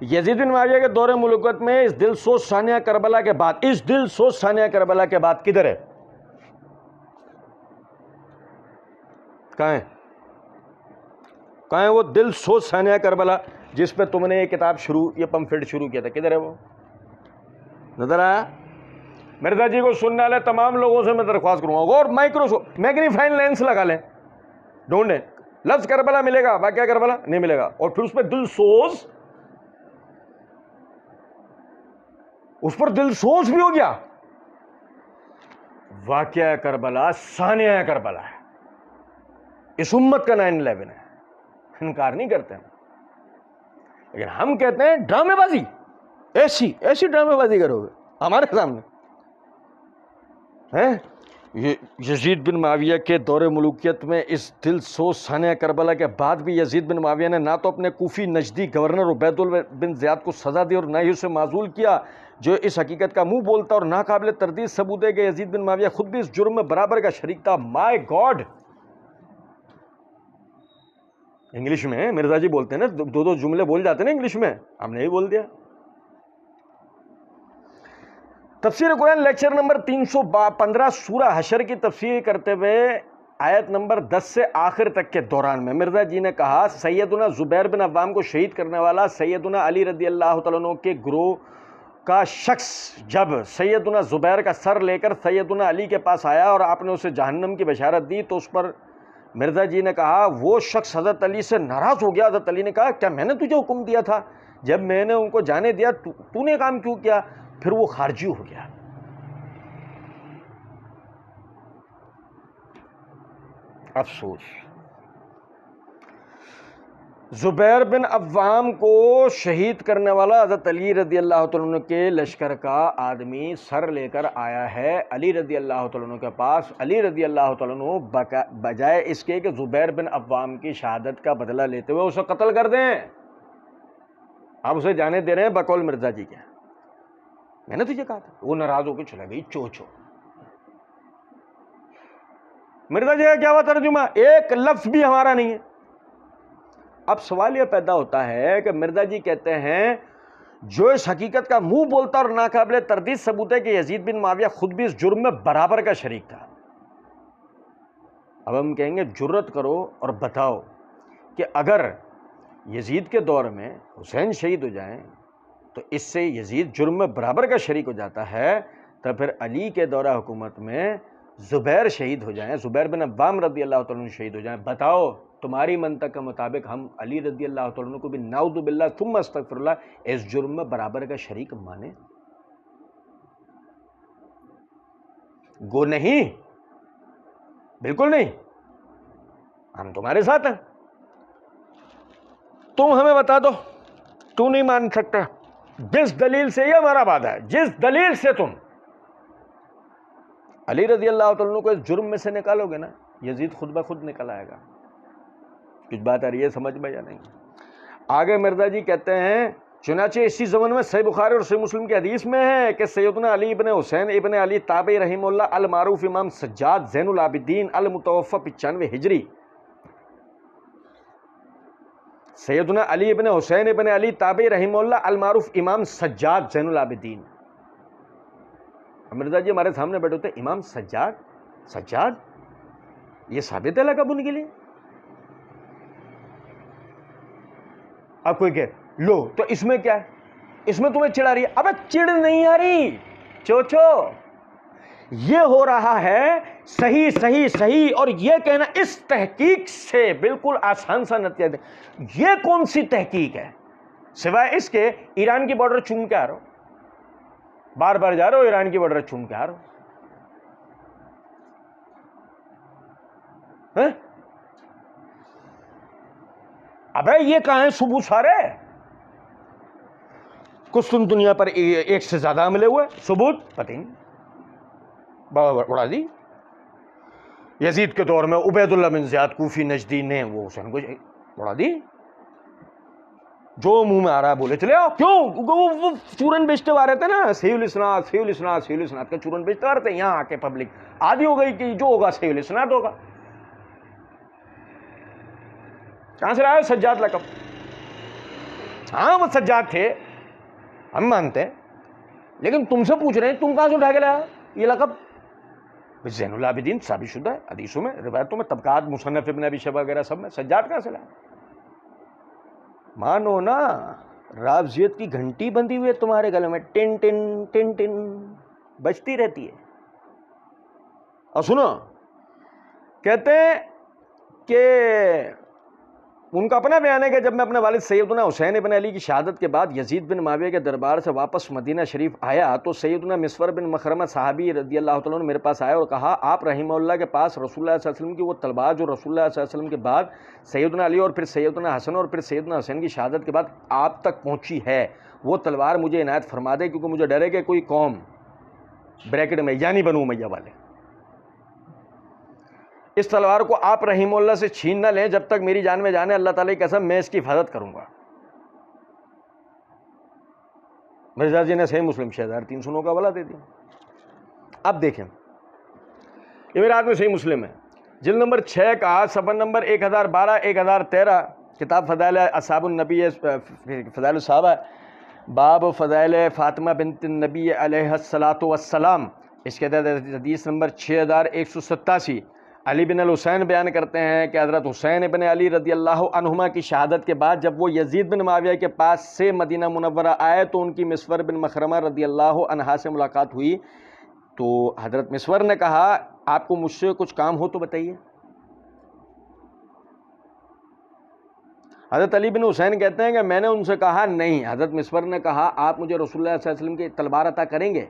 یزید بن معاویہ کے دور ملوکیت میں اس دل سوز ثانیہ کربلا کے بعد, کدھر ہے؟ کہاں ہے وہ دل سوز ثانیہ کربلا جس پہ تم نے یہ کتاب یہ پمفلٹ شروع کیا تھا؟ کدھر ہے وہ؟ نظر آیا؟ مرزا جی کو سننے والے تمام لوگوں سے میں درخواست کروں گا اور مائکروسکوپ میگنیفائنگ لینس لگا لیں، ڈھونڈیں، لفظ کربلا ملے گا، واقعہ کربلا نہیں ملے گا، اور پھر اس پہ دل سوز، اس پر دل سوز بھی ہو گیا۔ واقعہ کربلا ثانیہ کربلا ہے، اس امت کا 9/11 ہے، انکار نہیں کرتے ہم، لیکن ہم کہتے ہیں ڈرامے بازی، ایسی ڈرامے بازی کرو گے ہمارے سامنے ہیں؟ یزید بن معاویہ کے دور ملوکیت میں اس دل سوز ثانیہ کربلا کے بعد بھی یزید بن معاویہ نے نہ تو اپنے کوفی نجدی گورنر عبید بن زیاد کو سزا دی اور نہ ہی اسے معزول کیا جو اس حقیقت کا منہ بولتا اور ناقابل تردید ثبوت ہے کہ یزید بن معاویہ خود بھی اس جرم میں برابر کا شریک تھا۔ مائی گاڈ، انگلش میں مرزا جی بولتے ہیں نا، دو جملے بول جاتے ہیں نا انگلش میں، ہم نے ہی بول دیا۔ تفسیر قرآن لیکچر نمبر 315 سورہ حشر کی تفسیر کرتے ہوئے آیت نمبر 10 سے آخر تک کے دوران میں مرزا جی نے کہا سیدنا زبیر بن عوام کو شہید کرنے والا سیدنا علی رضی اللہ تعالیٰ عنہ کے گروہ کا شخص جب سیدنا زبیر کا سر لے کر سیدنا علی کے پاس آیا اور آپ نے اسے جہنم کی بشارت دی تو اس پر مرزا جی نے کہا وہ شخص حضرت علی سے ناراض ہو گیا۔ حضرت علی نے کہا کیا میں نے تجھے حکم دیا تھا؟ جب میں نے ان کو جانے دیا تو نے کام کیوں کیا؟ پھر وہ خارجی ہو گیا۔ افسوس، زبیر بن عوام کو شہید کرنے والا حضرت علی رضی اللہ تعالیٰ عنہ کے لشکر کا آدمی سر لے کر آیا ہے علی رضی اللہ تعالیٰ عنہ کے پاس۔ علی رضی اللہ تعالیٰ عنہ بجائے اس کے کہ زبیر بن عوام کی شہادت کا بدلہ لیتے ہوئے اسے قتل کر دیں، آپ اسے جانے دے رہے ہیں بقول مرزا جی کے۔ میں نے تجھے کہا تھا، وہ ناراض ہو کے چلا گئی چو۔ مرزا جی کا کیا ہوا ترجمہ؟ ایک لفظ بھی ہمارا نہیں ہے۔ اب سوال یہ پیدا ہوتا ہے کہ مرزا جی کہتے ہیں جو اس حقیقت کا منہ بولتا اور ناقابل تردید ثبوت ہے کہ یزید بن معاویہ خود بھی اس جرم میں برابر کا شریک تھا۔ اب ہم کہیں گے جرت کرو اور بتاؤ کہ اگر یزید کے دور میں حسین شہید ہو جائیں تو اس سے یزید جرم میں برابر کا شریک ہو جاتا ہے، تو پھر علی کے دورہ حکومت میں زبیر شہید ہو جائیں، زبیر بن عوام رضی اللہ تعالیٰ عنہ شہید ہو جائیں، بتاؤ تمہاری منطق کے مطابق ہم علی رضی اللہ تعالیٰ عنہ کو بھی نعوذ باللہ ثم استغفر اللہ اس جرم میں برابر کا شریک مانے؟ گو نہیں، بالکل نہیں، ہم تمہارے ساتھ ہیں، تم ہمیں بتا دو، تو نہیں مان سکتا، جس دلیل سے یہ ہمارا وعدہ ہے، جس دلیل سے تم علی رضی اللہ تعالیٰ کو اس جرم میں سے نکالو گے نا، یزید خود بخود نکل آئے گا۔ کچھ بات آ رہی ہے سمجھ میں یا نہیں؟ آگے مرزا جی کہتے ہیں چنانچہ اسی زمن میں صحیح بخاری اور صحیح مسلم کی حدیث میں ہے کہ سیدنا علی ابن حسین ابن علی تابعی رحمہ اللہ المعروف امام سجاد زین العابدین المتوفی 95 ہجری، سیدنا علی ابن حسین ابن علی تابعی رحمہ اللہ المعروف امام سجاد زین العابدین۔ مرزا جی ہمارے سامنے بیٹھے ہوتے امام سجاد یہ ثابت ہے لقب ان کے لیے؟ اب کوئی کہ لو تو اس میں کیا ہے، اس میں تمہیں چڑ آ رہی ہے؟ ابے چڑ نہیں آ رہی چوچو، یہ ہو رہا ہے صحیح اور یہ کہنا اس تحقیق سے بالکل آسان سا نتیجہ دے۔ یہ کون سی تحقیق ہے سوائے اس کے ایران کی بارڈر چوم کے آ رہا ہو، بار بار جا رہے ہو ایران کی بارڈر چوم کے آ رہا ہو، ابے یہ کہاں ہے ثبوت سارے؟ کچھ دنیا پر ایک سے زیادہ حملے ہوئے، ثبوت پتہ نہیں، بڑا دی یزید کے دور میں عبید اللہ بن زیاد کوفی نجدی نے وہ حسین کو بڑا دی، جو منہ میں آ رہا ہے بولے چلے آؤ، کیوں؟ وہ چورن بیچتے آ رہے تھے نا، صحیح الاسناد کا چورن بیچتے آ رہے تھے، یہاں آ کے پبلک آدھی ہو گئی کہ جو ہوگا صحیح الاسناد ہوگا۔ کہاں سے آیا سجاد لقب؟ ہاں وہ سجاد تھے، ہم مانتے ہیں، لیکن تم سے پوچھ رہے ہیں تم کہاں سے اٹھا کے لایا یہ لقب؟ زین العابدین ثابت شدہ ہے حدیثوں میں، روایتوں میں، طبقات مصنف ابن ابی شیبہ وغیرہ سب میں. سجاد کہاں سے لائے؟ مانو نا، رافضیت کی گھنٹی بندھی ہوئی ہے تمہارے گلے میں، ٹن ٹن ٹن ٹن بجتی رہتی ہے. اور سنو، کہتے ہیں کہ ان کا اپنا بیان ہے کہ جب میں اپنے والد سیدنا حسین ابن علی کی شہادت کے بعد یزید بن معاویہ کے دربار سے واپس مدینہ شریف آیا تو سیدنا مسور بن مخرمہ صحابی رضی اللہ تعالیٰ عنہ میرے پاس آیا اور کہا آپ رحمہ اللہ کے پاس رسول اللہ صلی اللہ علیہ وسلم کی وہ تلوار جو رسول اللہ صلی اللہ علیہ وسلم کے بعد سیدنا علی اور پھر سیدنا حسن اور پھر سیدنا حسین کی شہادت کے بعد آپ تک پہنچی ہے، وہ تلوار مجھے عنایت فرما دے، کیونکہ مجھے ڈر ہے کہ کوئی قوم بریکٹ میں یعنی بنو امیہ والے اس تلوار کو آپ رحیم اللہ سے چھین نہ لیں، جب تک میری جان میں جان ہے، اللہ تعالیٰ کی قسم میں اس کی حفاظت کروں گا. مرزا جی نے صحیح مسلم 6309 کا حوالہ دے دیا. اب دیکھیں، یہ میرے ہاتھ میں صحیح مسلم ہے، جلد نمبر 6 کا صفحہ نمبر 1012 1013، کتاب فضائل اصحاب النبی، فضائل الصحابہ، باب فضائل فاطمہ بنت النبی علیہ الصلاۃ والسلام. اس کے تحت حدیث نمبر 6187 علی بن الحسین بیان کرتے ہیں کہ حضرت حسین ابن علی رضی اللہ عنہما کی شہادت کے بعد جب وہ یزید بن معاویہ کے پاس سے مدینہ منورہ آئے تو ان کی مسور بن مخرمہ رضی اللہ عنہا سے ملاقات ہوئی. تو حضرت مسور نے کہا آپ کو مجھ سے کچھ کام ہو تو بتائیے. حضرت علی بن حسین کہتے ہیں کہ میں نے ان سے کہا نہیں. حضرت مسور نے کہا آپ مجھے رسول اللہ صلی اللہ علیہ وسلم کی تلوار عطا کریں گے.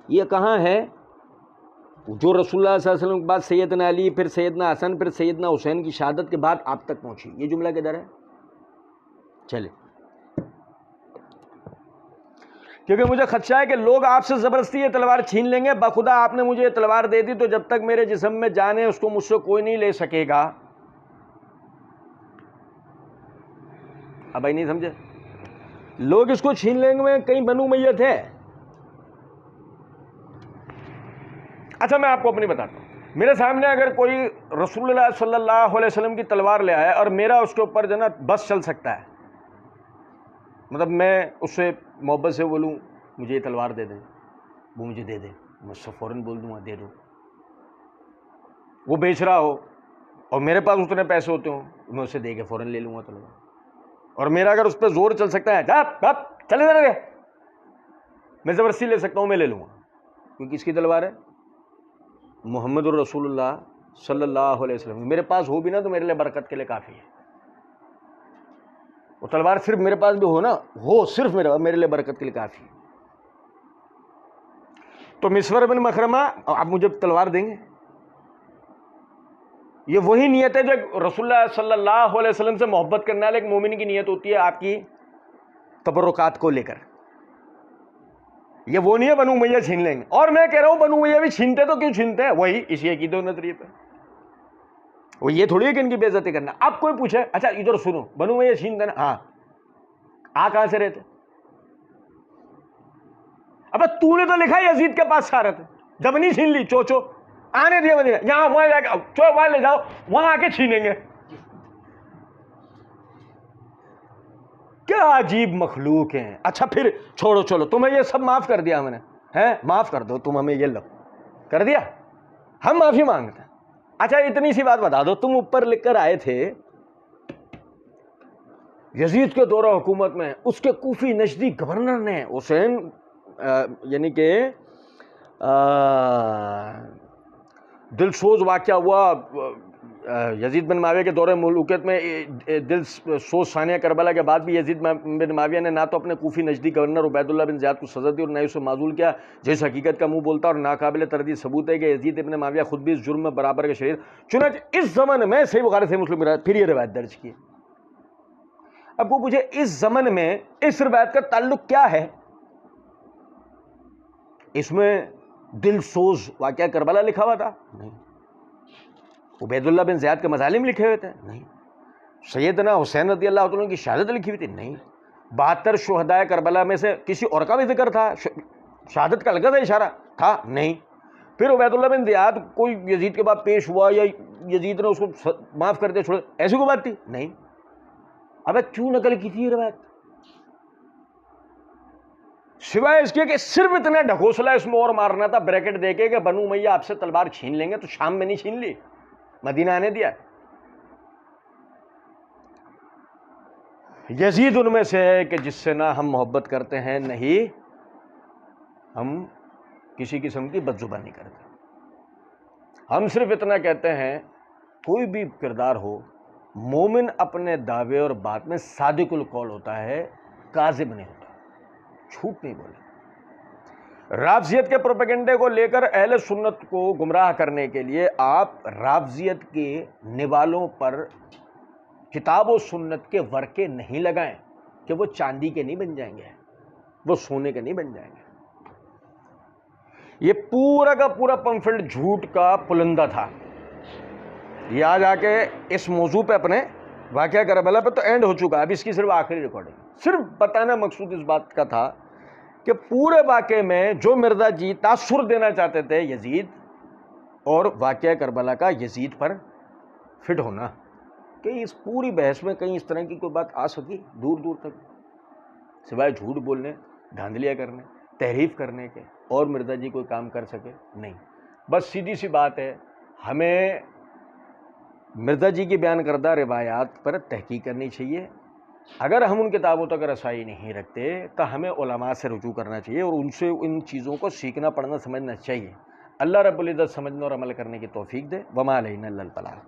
یہ کہاں ہے جو رسول اللہ صلی اللہ علیہ وسلم کے بعد سیدنا علی، پھر سیدنا حسن، پھر سیدنا حسین کی شہادت کے بعد آپ تک پہنچی؟ یہ جملہ کدھر ہے؟ چلے، کیونکہ مجھے خدشہ ہے کہ لوگ آپ سے زبردستی یہ تلوار چھین لیں گے. بخدا آپ نے مجھے یہ تلوار دے دی تو جب تک میرے جسم میں جان ہے اس کو مجھ سے کوئی نہیں لے سکے گا. اب بھائی نہیں سمجھے؟ لوگ اس کو چھین لیں گے، کہیں بنو امیہ تھے. اچھا میں آپ کو اپنی بتاتا ہوں، میرے سامنے اگر کوئی رسول اللہ صلی اللہ علیہ وسلم کی تلوار لے آئے اور میرا اس کے اوپر جو نا بس چل سکتا ہے، مطلب میں اس سے محبت سے بولوں مجھے یہ تلوار دے دیں، وہ مجھے دے دے، میں اس سے فوراً بول دوں گا دے دو. وہ بیچ رہا ہو اور میرے پاس اتنے پیسے ہوتے ہوں، میں اسے دے کے فوراً لے لوں گا تلوار. اور میرا اگر اس پہ زور چل سکتا ہے، جا چلے جا، میں زبردستی لے سکتا ہوں، میں لے لوں گا. کیونکہ کس کی تلوار ہے؟ محمد الرسول اللہ صلی اللہ علیہ وسلم. میرے پاس ہو بھی نا تو میرے لیے برکت کے لیے کافی ہے. وہ تلوار صرف میرے پاس بھی ہو نا، ہو صرف میرے لیے برکت کے لیے کافی ہے. تو مسور بن مخرمہ آپ مجھے تلوار دیں گے؟ یہ وہی نیت ہے جو رسول اللہ صلی اللہ علیہ وسلم سے محبت کرنے والے ایک مومن کی نیت ہوتی ہے آپ کی تبرکات کو لے کر. یہ وہ نہیں ہے بنو امیہ چھین لیں گے. اور میں کہہ رہا ہوں بنو امیہ بھی چھینتے تو کیوں چھینتے ہیں؟ وہی اسی عقیدے و نظریے پہ. وہ یہ تھوڑی ہے کہ ان کی بے عزتی کرنا. اب کوئی پوچھے اچھا ادھر سنو، بنو امیہ چھینتے نا، ہاں آ کہاں سے رہتے؟ ابے تو نے تو لکھا یزید کے پاس سے آ رہے تھے، جب نہیں چھین لی چو آنے دیا مدینہ، یہاں وہاں جا کے چو وہاں لے جاؤ، وہاں آ کے چھینیں گے. کیا عجیب مخلوق ہیں. اچھا پھر چھوڑو، چلو تمہیں یہ سب معاف کر دیا ہم نے، ہیں معاف کر دو، تم ہمیں یہ لو کر دیا، ہم معافی مانگتے ہیں. اچھا اتنی سی بات بتا دو، تم اوپر لکھ کر آئے تھے یزید کے دور حکومت میں اس کے کوفی نجدی گورنر نے حسین یعنی کہ دل سوز واقعہ ہوا یزید بن معاویہ کے دور ملوکیت میں. دل سوز ثانیہ کربلا کے بعد بھی یزید بن معاویہ نے نہ تو اپنے کوفی نجدی گورنر عبید اللہ بن زیاد کو سزا دی اور نہ اسے معزول کیا، جس حقیقت کا منہ بولتا اور ناقابل تردید ثبوت ہے کہ یزید بن معاویہ خود بھی اس جرم میں برابر کے شریک. چنانچہ اس زمن میں صحیح بخاری صحیح مسلم پھر یہ روایت درج کی. اب وہ مجھے اس زمن میں اس روایت کا تعلق کیا ہے؟ اس میں دل سوز واقعہ کربلا لکھا ہوا تھا؟ نہیں. عبید اللہ بن زیاد کے مظالم لکھے ہوئے تھے؟ نہیں. سیدنا حسین رضی اللہ عنہ کی شہادت لکھی ہوئی تھی؟ نہیں. 72 شہدائے کربلا میں سے کسی اور کا بھی ذکر تھا؟ شہادت کا لگا تھا اشارہ تھا؟ نہیں. پھر عبید اللہ بن زیاد کوئی یزید کے بعد پیش ہوا یا یزید نے اس کو معاف کر دیا چھوڑ، ایسی کوئی بات تھی؟ نہیں. ابے کیوں نقل کی تھی یہ روایت؟ سوائے اس کے کہ صرف اتنا ڈھکوسلا اس میں اور مارنا تھا بریکٹ دے کے کہ بنو امیہ آپ سے تلوار چھین لیں گے، تو شام میں نہیں چھین لی، مدینہ آنے دیا۔ یزید ان میں سے ہے کہ جس سے نہ ہم محبت کرتے ہیں، نہ ہی ہم کسی قسم کی بدزبانی کرتے۔ ہم صرف اتنا کہتے ہیں، کوئی بھی کردار ہو، مومن اپنے دعوے اور بات میں صادق القول ہوتا ہے، کاذب نہیں ہوتا، جھوٹ نہیں بولے۔ رافضیت کے پروپیگنڈے کو لے کر اہل سنت کو گمراہ کرنے کے لیے آپ رافضیت کے نوالوں پر کتاب و سنت کے ورقے نہیں لگائیں کہ وہ چاندی کے نہیں بن جائیں گے، وہ سونے کے نہیں بن جائیں گے۔ یہ پورا کا پورا پمفلٹ جھوٹ کا پلندہ تھا۔ یہ آج آ کے اس موضوع پہ اپنے واقعہ کربلا پہ تو اینڈ ہو چکا، اب اس کی صرف آخری ریکارڈنگ۔ صرف بتانا مقصود اس بات کا تھا کہ پورے واقعے میں جو مرزا جی تاثر دینا چاہتے تھے یزید اور واقعہ کربلا کا یزید پر فٹ ہونا، کہ اس پوری بحث میں کہیں اس طرح کی کوئی بات آ سکی دور دور تک، سوائے جھوٹ بولنے، دھاندلیاں کرنے، تحریف کرنے کے، اور مرزا جی کوئی کام کر سکے نہیں۔ بس سیدھی سی بات ہے، ہمیں مرزا جی کی بیان کردہ روایات پر تحقیق کرنی چاہیے۔ اگر ہم ان کتابوں تک رسائی نہیں رکھتے تو ہمیں علماء سے رجوع کرنا چاہیے اور ان سے ان چیزوں کو سیکھنا، پڑھنا، سمجھنا چاہیے۔ اللہ رب العزت سمجھنے اور عمل کرنے کی توفیق دے۔ وما علینا الا البلاغ۔